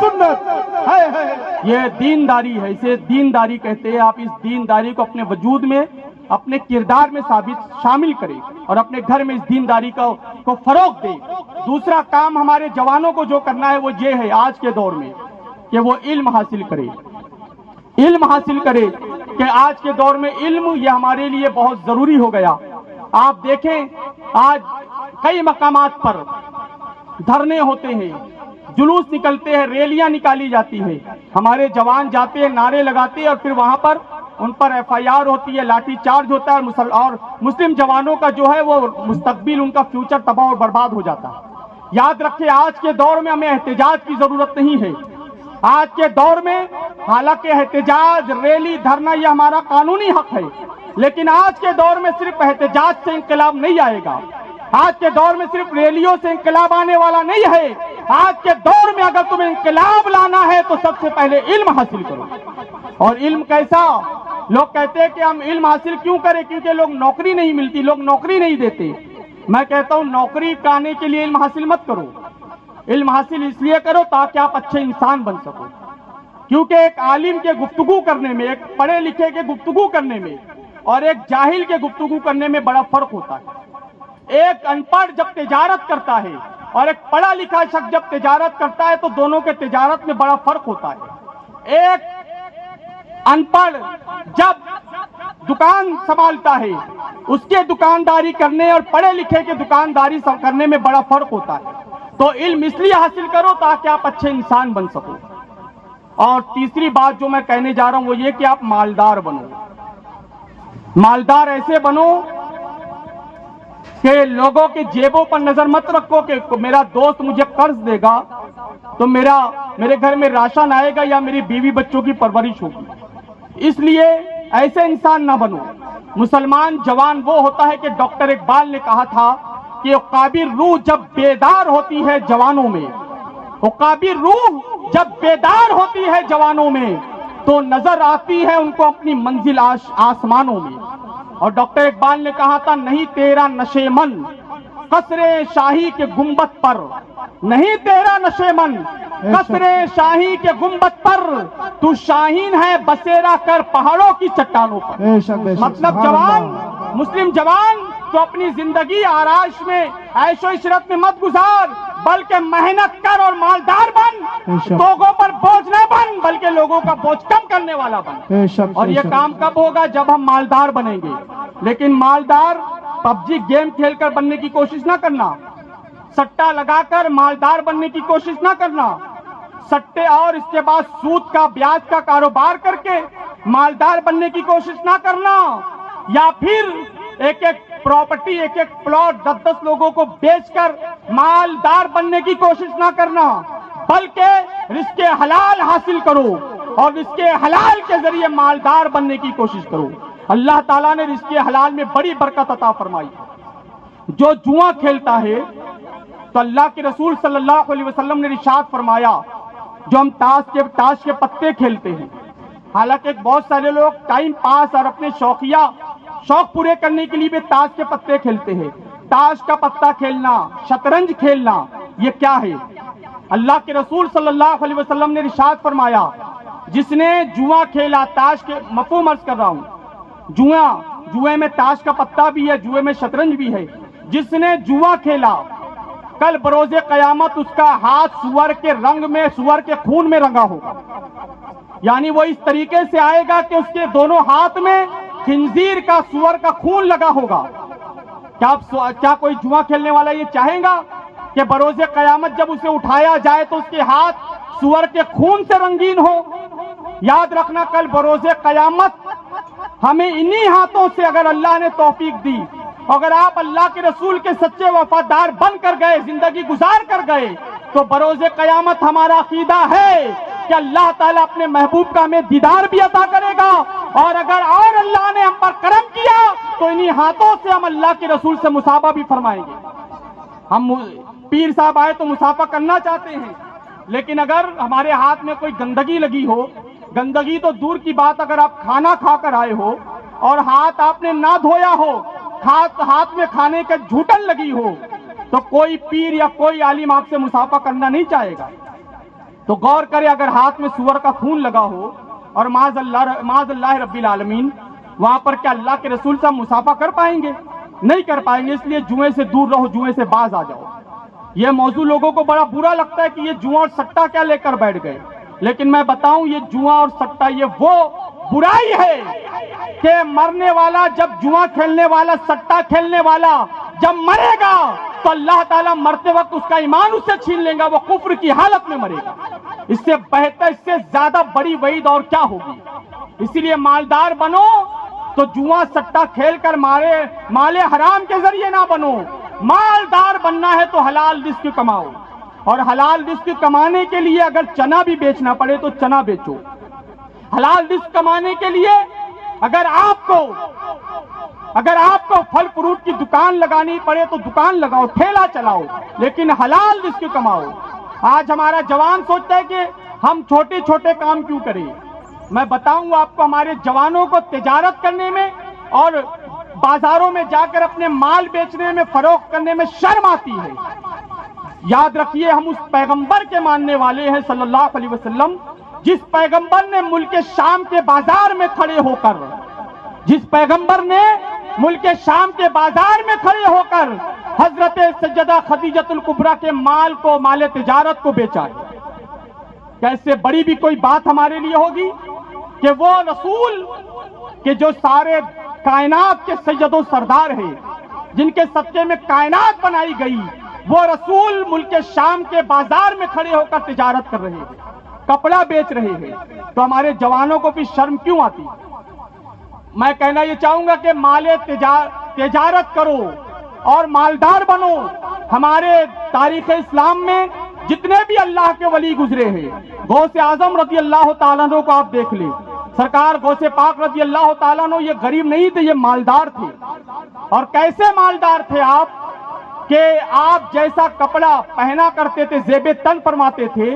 سنت ہے۔ یہ دینداری ہے، اسے دینداری کہتے ہیں۔ آپ اس دینداری کو اپنے وجود میں، اپنے کردار میں شامل کریں اور اپنے گھر میں اس دینداری کو فروغ دیں۔ دوسرا کام ہمارے جوانوں کو جو کرنا ہے وہ یہ ہے آج کے دور میں کہ وہ علم حاصل کرے، علم حاصل کرے کہ آج کے دور میں علم یہ ہمارے لیے بہت ضروری ہو گیا۔ آپ دیکھیں آج کئی مقامات پر دھرنے ہوتے ہیں، جلوس نکلتے ہیں، ریلیاں نکالی جاتی ہیں، ہمارے جوان جاتے ہیں، نعرے لگاتے ہیں اور پھر وہاں پر ان پر ایف آئی آر ہوتی ہے، لاٹھی چارج ہوتا ہے اور مسلم جوانوں کا جو ہے وہ مستقبل، ان کا فیوچر تباہ اور برباد ہو جاتا ہے۔ یاد رکھیں آج کے دور میں ہمیں احتجاج کی ضرورت نہیں ہے۔ آج کے دور میں حالانکہ احتجاج، ریلی، دھرنا یہ ہمارا قانونی حق ہے، لیکن آج کے دور میں صرف احتجاج سے انقلاب نہیں آئے گا۔ آج کے دور میں صرف ریلیوں سے انقلاب آنے والا نہیں ہے۔ آج کے دور میں اگر تمہیں انقلاب لانا ہے تو سب سے پہلے علم حاصل کرو۔ اور علم کیسا؟ لوگ کہتے ہیں کہ ہم علم حاصل کیوں کریں؟ کیونکہ لوگ نوکری نہیں ملتی، لوگ نوکری نہیں دیتے۔ میں کہتا ہوں نوکری پانے کے لیے علم حاصل مت کرو، علم حاصل اس لیے کرو تاکہ آپ اچھے انسان بن سکو۔ کیونکہ ایک عالم کے گفتگو کرنے میں، ایک پڑھے لکھے کے گفتگو کرنے میں اور ایک جاہل کے گفتگو کرنے میں بڑا فرق ہوتا ہے۔ ایک ان پڑھ جب تجارت کرتا ہے اور ایک پڑھا لکھا شخص جب تجارت کرتا ہے تو دونوں کے تجارت میں بڑا فرق ہوتا ہے۔ ایک ان پڑھ جب دکان سنبھالتا ہے، اس کے دکانداری کرنے اور پڑھے لکھے کے دکانداری کرنے میں بڑا فرق ہوتا ہے۔ تو علم اس لیے حاصل کرو تاکہ آپ اچھے انسان بن سکو۔ اور تیسری بات جو میں کہنے جا رہا ہوں وہ یہ کہ آپ مالدار بنو۔ مالدار ایسے بنو کہ لوگوں کے جیبوں پر نظر مت رکھو کہ میرا دوست مجھے قرض دے گا تو میرے گھر میں راشن آئے گا یا میری بیوی بچوں کی پرورش ہوگی۔ اس لیے ایسے انسان نہ بنو۔ مسلمان جوان وہ ہوتا ہے کہ ڈاکٹر اقبال نے کہا تھا کہ عقابی روح جب بیدار ہوتی ہے جوانوں میں، عقابی روح جب بیدار ہوتی ہے جوانوں میں تو نظر آتی ہے ان کو اپنی منزل آسمانوں میں۔ اور ڈاکٹر اقبال نے کہا تھا نہیں تیرا نشے من قصر شاہی کے گنبد پر، نہیں تیرا نشے من قصر شاہی کے گنبد پر، تو شاہین ہے بسیرا کر پہاڑوں کی چٹانوں پر۔ مطلب جوان، مسلم جوان تو اپنی زندگی آرائش میں، عیش و عشرت میں مت گزار، بلکہ محنت کر اور مالدار بن۔ لوگوں پر بوجھ نہ بن بلکہ لوگوں کا بوجھ کم کرنے والا بن۔ اور یہ کام کب ہوگا؟ جب ہم مالدار بنیں گے۔ لیکن مالدار پب جی گیم کھیل کر بننے کی کوشش نہ کرنا، سٹا لگا کر مالدار بننے کی کوشش نہ کرنا، سٹے اور اس کے بعد سود کا، بیاج کا کاروبار کر کے مالدار بننے کی کوشش نہ کرنا، یا پھر ایک ایک پراپرٹی، ایک ایک پلاٹ 10-10 لوگوں کو بیچ کر مالدار بننے کی کوشش نہ کرنا، بلکہ رزق حلال حاصل کرو اور رزق حلال کے ذریعے مالدار بننے کی کوشش کرو۔ اللہ تعالیٰ نے رزق حلال میں بڑی برکت عطا فرمائی۔ جو جوا کھیلتا ہے تو اللہ کے رسول صلی اللہ علیہ وسلم نے ارشاد فرمایا جو ہم تاش کے پتے کھیلتے ہیں، حالانکہ بہت سارے لوگ ٹائم پاس اور اپنے شوق پورے کرنے کے لیے بھی تاش کے پتے کھیلتے ہیں۔ تاش کا پتا کھیلنا، شطرنج کھیلنا، یہ کیا ہے؟ اللہ کے رسول صلی اللہ علیہ وسلم نے ارشاد فرمایا جس نے جوا کھیلا، تاش کے مفہوم عرض کر رہا ہوں، جوئے میں تاش کا پتا بھی ہے، جوئے میں شطرنج بھی ہے، جس نے جوا کھیلا کل بروز قیامت اس کا ہاتھ سور کے رنگ میں، سور کے خون میں رنگا ہوگا۔ یعنی وہ اس طریقے سے آئے گا کہ اس کے دونوں ہاتھ میں خنزیر کا، سور کا خون لگا ہوگا۔ کیا کوئی جوا کھیلنے والا یہ چاہے گا کہ بروز قیامت جب اسے اٹھایا جائے تو اس کے ہاتھ سور کے خون سے رنگین ہو؟ یاد رکھنا کل بروز قیامت ہمیں انہی ہاتھوں سے اگر اللہ نے توفیق دی، اگر آپ اللہ کے رسول کے سچے وفادار بن کر گئے، زندگی گزار کر گئے، تو بروز قیامت ہمارا عقیدہ ہے کہ اللہ تعالیٰ اپنے محبوب کا ہمیں دیدار بھی عطا کرے گا، اور اگر اور اللہ نے ہم پر کرم کیا تو انہی ہاتھوں سے ہم اللہ کے رسول سے مصافحہ بھی فرمائیں گے۔ ہم پیر صاحب آئے تو مصافحہ کرنا چاہتے ہیں، لیکن اگر ہمارے ہاتھ میں کوئی گندگی لگی ہو، گندگی تو دور کی بات، اگر آپ کھانا کھا کر آئے ہو اور ہاتھ آپ نے نہ دھویا ہو، ہاتھ میں کھانے کا جھوٹن لگی ہو، تو کوئی پیر یا کوئی عالم آپ سے مصافحہ کرنا نہیں چاہے گا۔ تو غور کرے اگر ہاتھ میں سور کا خون لگا ہو اور معاذ اللہ رب العالمین، وہاں پر کیا اللہ کے رسول سے مصافحہ کر پائیں گے؟ نہیں کر پائیں گے۔ اس لیے جوئے سے دور رہو، جوئے سے باز آ جاؤ۔ یہ موضوع لوگوں کو بڑا برا لگتا ہے کہ یہ جوا اور سٹا کیا لے کر بیٹھ گئے، لیکن میں بتاؤں یہ جوا اور سٹا یہ وہ برائی ہے کہ مرنے والا، جب جوا کھیلنے والا، سٹا کھیلنے والا جب مرے گا تو اللہ تعالیٰ مرتے وقت اس کا ایمان اس سے چھین لے گا، وہ کفر کی حالت میں مرے گا۔ اس سے بہتر، اس سے زیادہ بڑی وعید اور کیا ہوگی؟ اسی لیے مالدار بنو تو جوا سٹا کھیل کر مال حرام کے ذریعے نہ بنو۔ مالدار بننا ہے تو حلال رزق کماؤ، اور حلال رزق کمانے کے لیے اگر چنا بھی بیچنا پڑے تو چنا بیچو۔ حلال رزق کمانے کے لیے اگر آپ کو پھل فروٹ کی دکان لگانی پڑے تو دکان لگاؤ، ٹھیلا چلاؤ، لیکن حلال رزق کماؤ۔ آج ہمارا جوان سوچتا ہے کہ ہم چھوٹے چھوٹے کام کیوں کریں۔ میں بتاؤں آپ کو، ہمارے جوانوں کو تجارت کرنے میں اور بازاروں میں جا کر اپنے مال بیچنے میں، فروخت کرنے میں شرم آتی ہے۔ یاد رکھیے، ہم اس پیغمبر کے ماننے والے ہیں صلی اللہ علیہ وسلم، جس پیغمبر نے ملک شام کے بازار میں کھڑے ہو کر، حضرت سیدہ خدیجہ الکبریٰ کے مال کو، مال تجارت کو بیچا ہے۔ کیسے بڑی بھی کوئی بات ہمارے لیے ہوگی کہ وہ رسول کہ جو سارے کائنات کے سید و سردار ہیں، جن کے صدقے میں کائنات بنائی گئی، وہ رسول ملک شام کے بازار میں کھڑے ہو کر تجارت کر رہے ہیں، کپڑا بیچ رہے ہیں، تو ہمارے جوانوں کو بھی شرم کیوں آتی؟ میں کہنا یہ چاہوں گا کہ مال تجارت کرو اور مالدار بنو۔ ہمارے تاریخ اسلام میں جتنے بھی اللہ کے ولی گزرے ہیں، غوث اعظم رضی اللہ تعالیٰ عنہ کو آپ دیکھ لیں، سرکار غوث پاک رضی اللہ تعالیٰ عنہ یہ غریب نہیں تھے، یہ مالدار تھے۔ اور کیسے مالدار تھے آپ کہ آپ جیسا کپڑا پہنا کرتے تھے، زیب تن فرماتے تھے،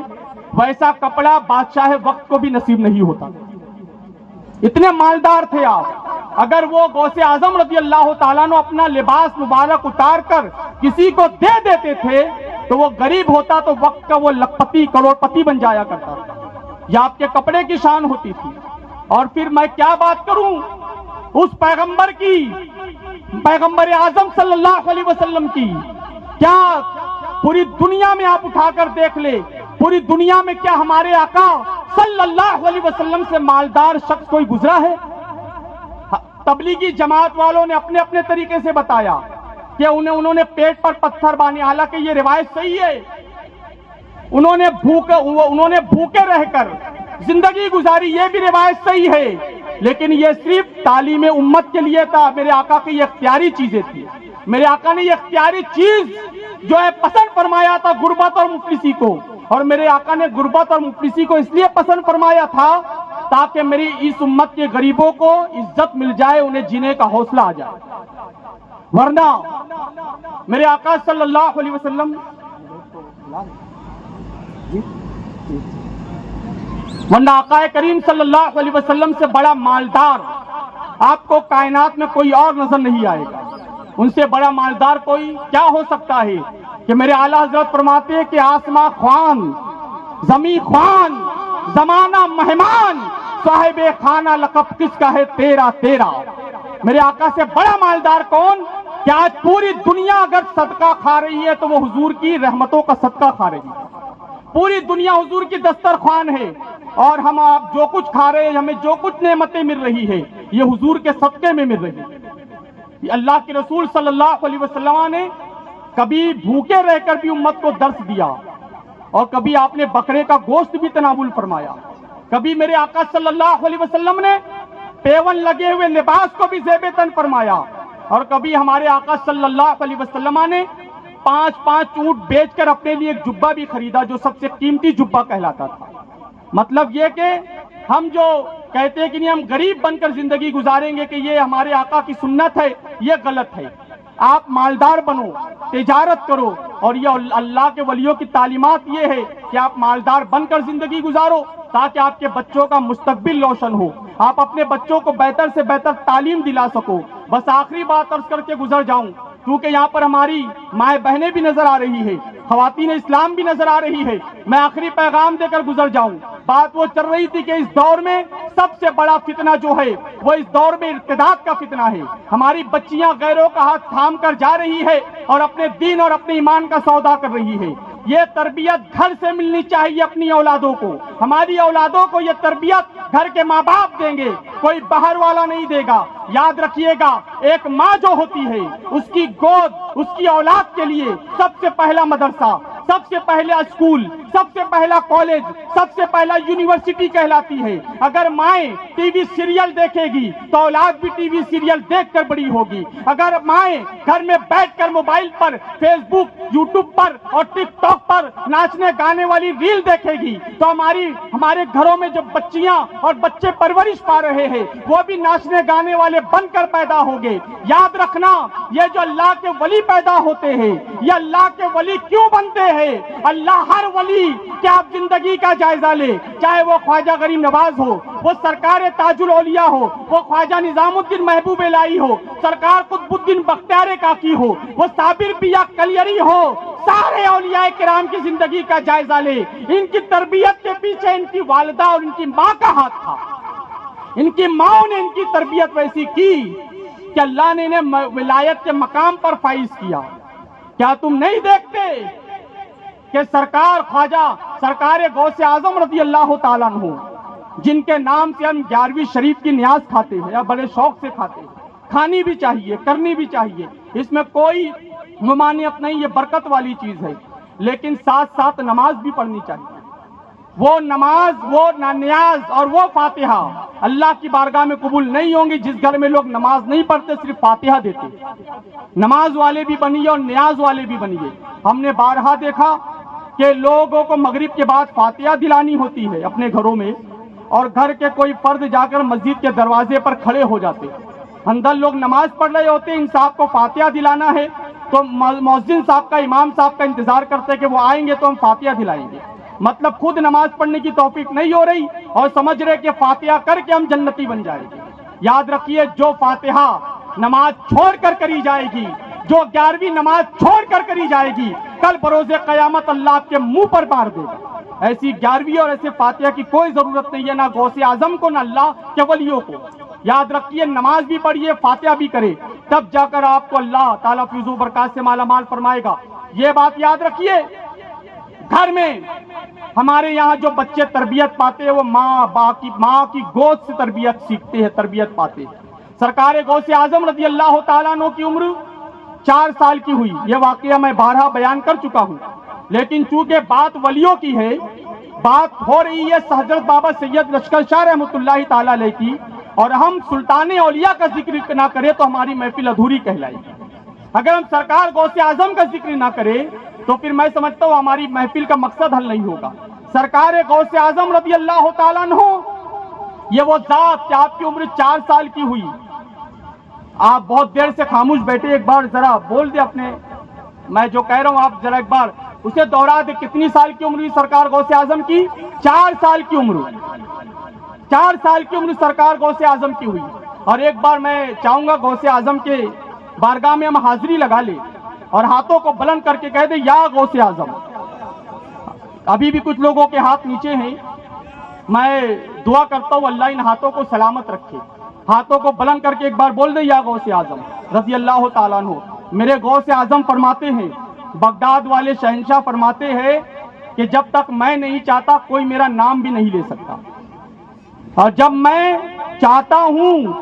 ویسا کپڑا بادشاہ وقت کو بھی نصیب نہیں ہوتا، اتنے مالدار تھے آپ۔ اگر وہ غوث اعظم رضی اللہ تعالیٰ عنہ اپنا لباس مبارک اتار کر کسی کو دے دیتے تھے تو وہ غریب ہوتا تو وقت کا وہ لکھپتی، کروڑ پتی بن جایا کرتا تھا۔ یہ آپ کے کپڑے کی شان ہوتی تھی۔ اور پھر میں کیا بات کروں اس پیغمبر کی، پیغمبر اعظم صلی اللہ علیہ وسلم کی، کیا پوری دنیا میں آپ اٹھا کر دیکھ لے، پوری دنیا میں کیا ہمارے آقا صلی اللہ علیہ وسلم سے مالدار شخص کوئی گزرا ہے؟ تبلیغی جماعت والوں نے اپنے اپنے طریقے سے بتایا کہ انہوں نے پیٹ پر پتھر باندھے، حالانکہ یہ روایت صحیح ہے، انہوں نے بھوکے رہ کر زندگی گزاری، یہ بھی روایت صحیح ہے، لیکن یہ صرف تعلیم امت کے لیے تھا۔ میرے آقا کی یہ اختیاری چیزیں تھی، میرے آقا نے یہ اختیاری چیز جو ہے پسند فرمایا تھا، غربت اور مفلسی کو، اور میرے آقا نے غربت اور مفلسی کو اس لیے پسند فرمایا تھا تاکہ میری اس امت کے غریبوں کو عزت مل جائے، انہیں جینے کا حوصلہ آ جائے۔ ورنہ میرے آقا صلی اللہ علیہ وسلم آقا کریم صلی اللہ علیہ وسلم سے بڑا مالدار آپ کو کائنات میں کوئی اور نظر نہیں آئے گا۔ ان سے بڑا مالدار کوئی کیا ہو سکتا ہے کہ میرے اعلیٰ حضرت فرماتے ہیں کہ آسماں خوان، زمین خوان، زمانہ مہمان، صاحب خانہ لقب کس کا ہے تیرا تیرا۔ میرے آقا سے بڑا مالدار کون کہ آج پوری دنیا اگر صدقہ کھا رہی ہے تو وہ حضور کی رحمتوں کا صدقہ کھا رہی ہے۔ پوری دنیا حضور کی دسترخوان ہے، اور ہم آپ جو کچھ کھا رہے ہیں، ہمیں جو کچھ نعمتیں مل رہی ہے، یہ حضور کے صدقے میں مل رہی ہے۔ اللہ کے رسول صلی اللہ علیہ وسلم نے کبھی بھوکے رہ کر بھی امت کو درس دیا، اور کبھی آپ نے بکرے کا گوشت بھی تناول فرمایا، کبھی میرے آقا صلی اللہ علیہ وسلم نے پیون لگے ہوئے لباس کو بھی زیب تن فرمایا، اور کبھی ہمارے آقا صلی اللہ علیہ وسلم نے 5 اونٹ بیچ کر اپنے لیے ایک جبہ بھی خریدا جو سب سے قیمتی جبہ کہلاتا تھا۔ مطلب یہ کہ ہم جو کہتے ہیں کہ نہیں ہم غریب بن کر زندگی گزاریں گے کہ یہ ہمارے آقا کی سنت ہے، یہ غلط ہے۔ آپ مالدار بنو، تجارت کرو، اور یہ اللہ کے ولیوں کی تعلیمات یہ ہے کہ آپ مالدار بن کر زندگی گزارو تاکہ آپ کے بچوں کا مستقبل روشن ہو، آپ اپنے بچوں کو بہتر سے بہتر تعلیم دلا سکو۔ بس آخری بات عرض کر کے گزر جاؤں، کیونکہ یہاں پر ہماری مائیں بہنیں بھی نظر آ رہی ہے، خواتین اسلام بھی نظر آ رہی ہے. میں آخری پیغام دے کر گزر جاؤں. بات وہ چل رہی تھی کہ اس دور میں سب سے بڑا فتنہ جو ہے وہ اس دور میں ارتداد کا فتنہ ہے. ہماری بچیاں غیروں کا ہاتھ تھام کر جا رہی ہے اور اپنے دین اور اپنے ایمان کا سودا کر رہی ہے. یہ تربیت گھر سے ملنی چاہیے اپنی اولادوں کو. ہماری اولادوں کو یہ تربیت گھر کے ماں باپ دیں گے, کوئی باہر والا نہیں دے گا. یاد رکھیے گا, ایک ماں جو ہوتی ہے اس کی گود اس کی اولاد کے لیے سب سے پہلا مدرسہ, سب سے پہلا اسکول, سب سے پہلا کالج, سب سے پہلا یونیورسٹی کہلاتی ہے. اگر مائیں ٹی وی سیریل دیکھے گی تو اولاد بھی ٹی وی سیریل دیکھ کر بڑی ہوگی. اگر مائیں گھر میں بیٹھ کر موبائل پر, فیس بک, یوٹیوب پر اور ٹک ٹاک پر ناچنے گانے والی ریل دیکھے گی تو ہمارے گھروں میں جو بچیاں اور بچے پرورش پا رہے ہیں وہ بھی ناچنے گانے والے بن کر پیدا ہوں گے. یاد رکھنا, یہ جو اللہ کے ولی پیدا ہوتے ہیں یہ اللہ کے ولی کیوں بنتے ہیں؟ اللہ ہر ولی کہ آپ زندگی کا جائزہ لے, چاہے وہ خواجہ غریب نواز ہو, وہ سرکار تاج الاولیاء ہو, وہ خواجہ نظام الدین محبوب الہی ہو, سرکار قطب الدین بختیار کاکی ہو, وہ صابر پیا کلیری ہو, سارے اولیاء کرام کی زندگی کا جائزہ لے. ان کی تربیت کے پیچھے ان کی والدہ اور ان کی ماں کا ہاتھ تھا. ان کی ماں نے ان کی تربیت ویسی کی کہ اللہ نے انہیں ولایت کے مقام پر فائز کیا. کیا تم نہیں دیکھتے کہ سرکار خواجہ سرکار غوث اعظم رضی اللہ تعالیٰ عنہ, جن کے نام سے ہم 11ویں شریف کی نیاز کھاتے ہیں یا بڑے شوق سے کھاتے ہیں, کھانی بھی چاہیے, کرنی بھی چاہیے, اس میں کوئی ممانعت نہیں, یہ برکت والی چیز ہے. لیکن ساتھ ساتھ نماز بھی پڑھنی چاہیے. وہ نماز, وہ نیاز اور وہ فاتحہ اللہ کی بارگاہ میں قبول نہیں ہوں گی جس گھر میں لوگ نماز نہیں پڑھتے, صرف فاتحہ دیتے. نماز والے بھی بنیے اور نیاز والے بھی بنیے. ہم نے بارہا دیکھا کہ لوگوں کو مغرب کے بعد فاتحہ دلانی ہوتی ہے اپنے گھروں میں, اور گھر کے کوئی فرد جا کر مسجد کے دروازے پر کھڑے ہو جاتے. اندر لوگ نماز پڑھ رہے ہوتے, ان صاحب کو فاتحہ دلانا ہے تو مؤذن صاحب کا, امام صاحب کا انتظار کرتے کہ وہ آئیں گے تو ہم فاتحہ دلائیں گے. مطلب خود نماز پڑھنے کی توفیق نہیں ہو رہی اور سمجھ رہے کہ فاتحہ کر کے ہم جنتی بن جائیں گے. یاد رکھیے, جو فاتحہ نماز چھوڑ کر کری جائے گی, جو 11ویں نماز چھوڑ کر کری جائے گی, کل بروز قیامت اللہ آپ کے منہ پر مار دے گا. ایسی 11ویں اور ایسے فاتحہ کی کوئی ضرورت نہیں ہے, نہ غوث اعظم کو نہ اللہ کے ولیوں کو. یاد رکھیے, نماز بھی پڑھیے, فاتحہ بھی کرے, تب جا کر آپ کو اللہ تعالیٰ فیض و برکات سے مالا مال فرمائے گا. یہ بات یاد رکھیے. گھر میں ہمارے یہاں جو بچے تربیت پاتے ہیں وہ ماں کی گود سے تربیت سیکھتے ہیں, تربیت پاتے ہیں. سرکار غوث اعظم رضی اللہ تعالیٰ عنہ کی عمر 4 سال کی ہوئی. یہ واقعہ میں بارہا بیان کر چکا ہوں, لیکن چونکہ بات ولیوں کی ہے, بات ہو رہی ہے حضرت بابا سید لشکر شاہ رحمۃ اللہ تعالیٰ علیہ کی, اور ہم سلطان اولیاء کا ذکر نہ کریں تو ہماری محفل ادھوری کہلائے گی. اگر ہم سرکار غوث اعظم کا ذکر نہ کریں تو پھر میں سمجھتا ہوں ہماری محفل کا مقصد حل نہیں ہوگا. سرکار غوث اعظم رضی اللہ تعالیٰ عنہ, یہ وہ ذات کہ آپ کی عمر 4 سال کی ہوئی. آپ بہت دیر سے خاموش بیٹھے, ایک بار ذرا بول دے اپنے, میں جو کہہ رہا ہوں آپ ذرا ایک بار اسے دوہرا دے. کتنی سال کی عمر ہوئی سرکار غوث اعظم کی؟ 4 سال کی عمر. 4 سال کی عمر سرکار غوث اعظم کی ہوئی. اور ایک بار میں چاہوں گا غوث اعظم کے بارگاہ میں ہم حاضری لگا لیں اور ہاتھوں کو بلند کر کے کہہ دیں یا غوث اعظم. ابھی بھی کچھ لوگوں کے ہاتھ نیچے ہیں, میں دعا کرتا ہوں اللہ ان ہاتھوں کو سلامت رکھے. ہاتھوں کو بلند کر کے ایک بار بول دیں یا غوث اعظم رضی اللہ تعالیٰ عنہ. میرے غوث اعظم فرماتے ہیں, بغداد والے شہنشاہ فرماتے ہیں کہ جب تک میں نہیں چاہتا کوئی میرا نام بھی نہیں لے سکتا, اور جب میں چاہتا ہوں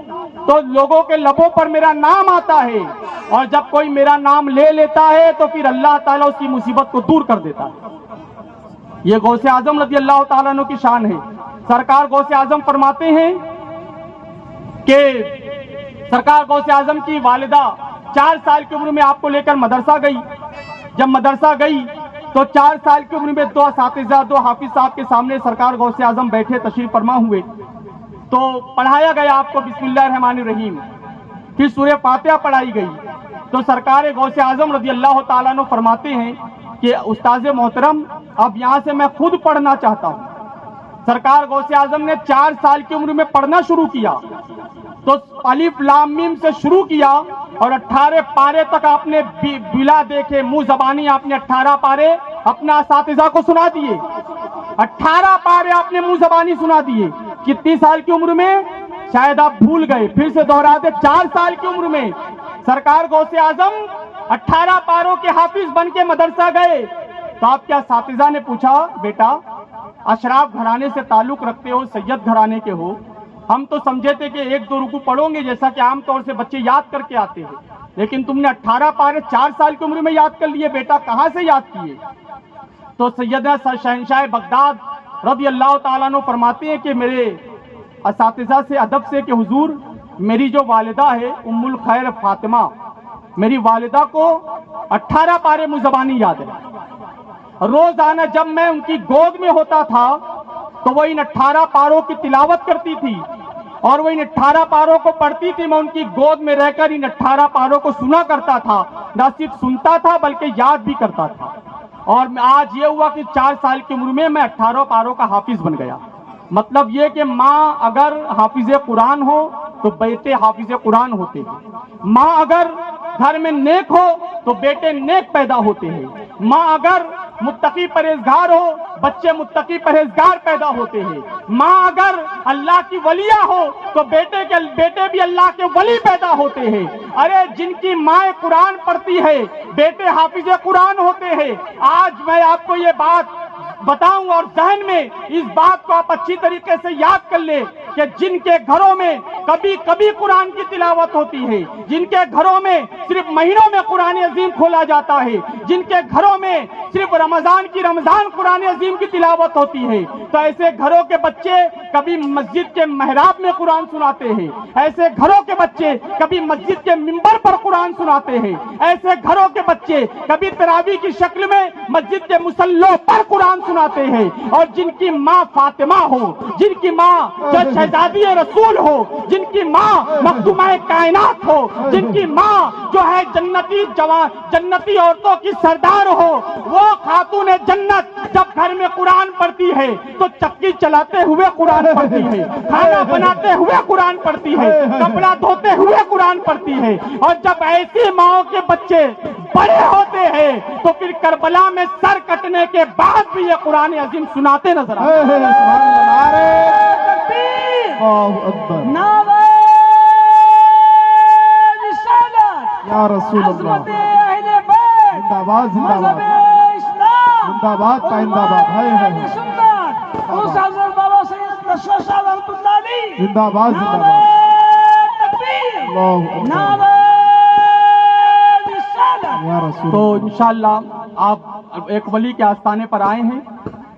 تو لوگوں کے لبوں پر میرا نام آتا ہے, اور جب کوئی میرا نام لے لیتا ہے تو پھر اللہ تعالیٰ اس کی مصیبت کو دور کر دیتا ہے. یہ غوث اعظم رضی اللہ تعالیٰ عنہ کی شان ہے. سرکار غوث اعظم فرماتے ہیں کہ سرکار غوث اعظم کی والدہ 4 سال کی عمر میں آپ کو لے کر مدرسہ گئی. جب مدرسہ گئی تو 4 سال کی عمر میں 2 اساتذہ 2 حافظ صاحب کے سامنے سرکار غوث اعظم بیٹھے تشریف فرما ہوئے, تو پڑھایا گیا آپ کو بسم اللہ الرحمن الرحیم, پھر سورہ فاتحہ پڑھائی گئی. تو سرکار غوث اعظم رضی اللہ تعالیٰ عنہ فرماتے ہیں کہ استاذ محترم اب یہاں سے میں خود پڑھنا چاہتا ہوں. سرکار غوث اعظم نے 4 سال کی عمر میں پڑھنا شروع کیا تو الف لام میم سے شروع کیا اور 18 پارے تک آپ نے بلا دیکھے منہ زبانی آپ نے 18 پارے اپنا اساتذہ کو سنا دیے، 18 پارے آپ نے منہ زبانی سنا دیے. کتنی سال کی عمر میں؟ شاید آپ بھول گئے، پھر سے دوہرا دے، 4 سال کی عمر میں سرکار غوث اعظم 18 پاروں کے حافظ بن کے مدرسہ گئے. تو آپ کے اساتذہ نے پوچھا، بیٹا اشراف گھرانے سے تعلق رکھتے ہو، سید گھرانے کے ہو، ہم تو سمجھے تھے کہ 1-2 رکوع پڑھو گے جیسا کہ عام طور سے بچے یاد کر کے آتے ہیں، لیکن تم نے 18 پارے 4 سال کی عمر میں یاد کر لیے، بیٹا کہاں سے یاد کیے؟ تو سیدنا شہنشاہ بغداد رضی اللہ تعالیٰ عنہ فرماتے ہیں کہ میرے اساتذہ سے ادب سے کہ حضور میری جو والدہ ہے ام الخیر فاطمہ، میری والدہ کو 18 پارے مزبانی یاد ہے. روزانہ جب میں ان کی گود میں ہوتا تھا تو وہ ان 18 پاروں کی تلاوت کرتی تھی اور وہ ان 18 پاروں کو پڑھتی تھی. میں ان کی گود میں رہ کر ان 18 پاروں کو سنا کرتا تھا، نہ صرف سنتا تھا بلکہ یاد بھی کرتا تھا. اور آج یہ ہوا کہ 4 سال کی عمر میں 18 پاروں کا حافظ بن گیا. مطلب یہ کہ ماں اگر حافظ قرآن ہو تو بیٹے حافظ قرآن ہوتے ہیں، ماں اگر گھر میں نیک ہو تو بیٹے نیک پیدا ہوتے ہیں، ماں اگر متقی پرہیزگار ہو بچے متقی پرہیزگار پیدا ہوتے ہیں، ماں اگر اللہ کی ولیہ ہو تو بیٹے بھی اللہ کے ولی پیدا ہوتے ہیں. ارے جن کی ماں قرآن پڑھتی ہے بیٹے حافظ قرآن ہوتے ہیں. آج میں آپ کو یہ بات بتاؤں اور ذہن میں اس بات کو آپ اچھی طریقے سے یاد کر لیں کہ جن کے گھروں میں کبھی کبھی قرآن کی تلاوت ہوتی ہے، جن کے گھروں میں صرف مہینوں میں قرآن عظیم کھولا جاتا ہے، جن کے گھروں میں صرف رمضان قرآن عظیم کی تلاوت ہوتی ہے، تو ایسے گھروں کے بچے کبھی مسجد کے محراب میں قرآن سناتے ہیں، ایسے گھروں کے بچے کبھی مسجد کے منبر پر قرآن سناتے ہیں، ایسے گھروں کے بچے کبھی تراویح کی شکل میں مسجد کے مصلوں پر قرآن سناتے ہیں. اور جن کی ماں فاطمہ ہو، جن کی ماں شہزادی رسول ہو، جن کی ماں مخدومہ کائنات ہو، جن کی ماں جو ہے جنتی عورتوں کی سردار ہو، وہ خاتون جنت جب گھر میں قرآن پڑھتی ہے تو چکی چلاتے ہوئے قرآن پڑھتی ہے، کھانا بناتے ہوئے قرآن پڑھتی ہے، کپڑا دھوتے ہوئے قرآن پڑھتی ہے. اور جب ایسی ماؤں کے بچے بڑے ہوتے ہیں تو پھر کربلا میں سر کٹنے کے بعد بھی یہ قرآن عظیم سناتے نظر آتے یا رسول اللہ. زندہ باد زندہ باد زندہ باد پائندہ باد. زندہ باد زندہ باد. تو انشاءاللہ آپ ایک ولی کے آستانے پر آئے ہیں.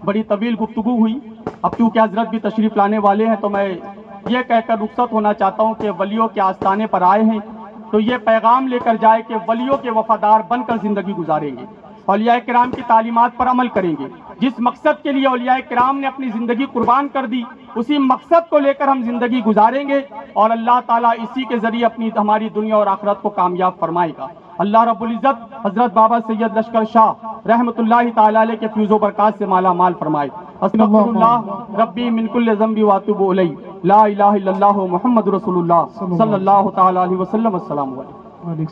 بڑی طویل گفتگو ہوئی، اب کیونکہ حضرت بھی تشریف لانے والے ہیں تو میں یہ کہہ کر رخصت ہونا چاہتا ہوں کہ ولیوں کے آستانے پر آئے ہیں تو یہ پیغام لے کر جائے کہ ولیوں کے وفادار بن کر زندگی گزاریں گے، اولیاء کرام کی تعلیمات پر عمل کریں گے. جس مقصد کے لیے اولیاء کرام نے اپنی زندگی قربان کر دی اسی مقصد کو لے کر ہم زندگی گزاریں گے اور اللہ تعالیٰ اسی کے ذریعے ہماری دنیا اور آخرت کو کامیاب فرمائے گا. اللہ رب العزت حضرت بابا سید لشکر شاہ رحمۃ اللہ تعالی علیہ کے فیض و برکات سے مالا مال فرمائے. استغفر اللہ ربی من کل ذنب واتوب الیہ، لا الہ الا اللہ محمد رسول اللہ صلی اللہ تعالی علیہ وسلم. السلام علیکم.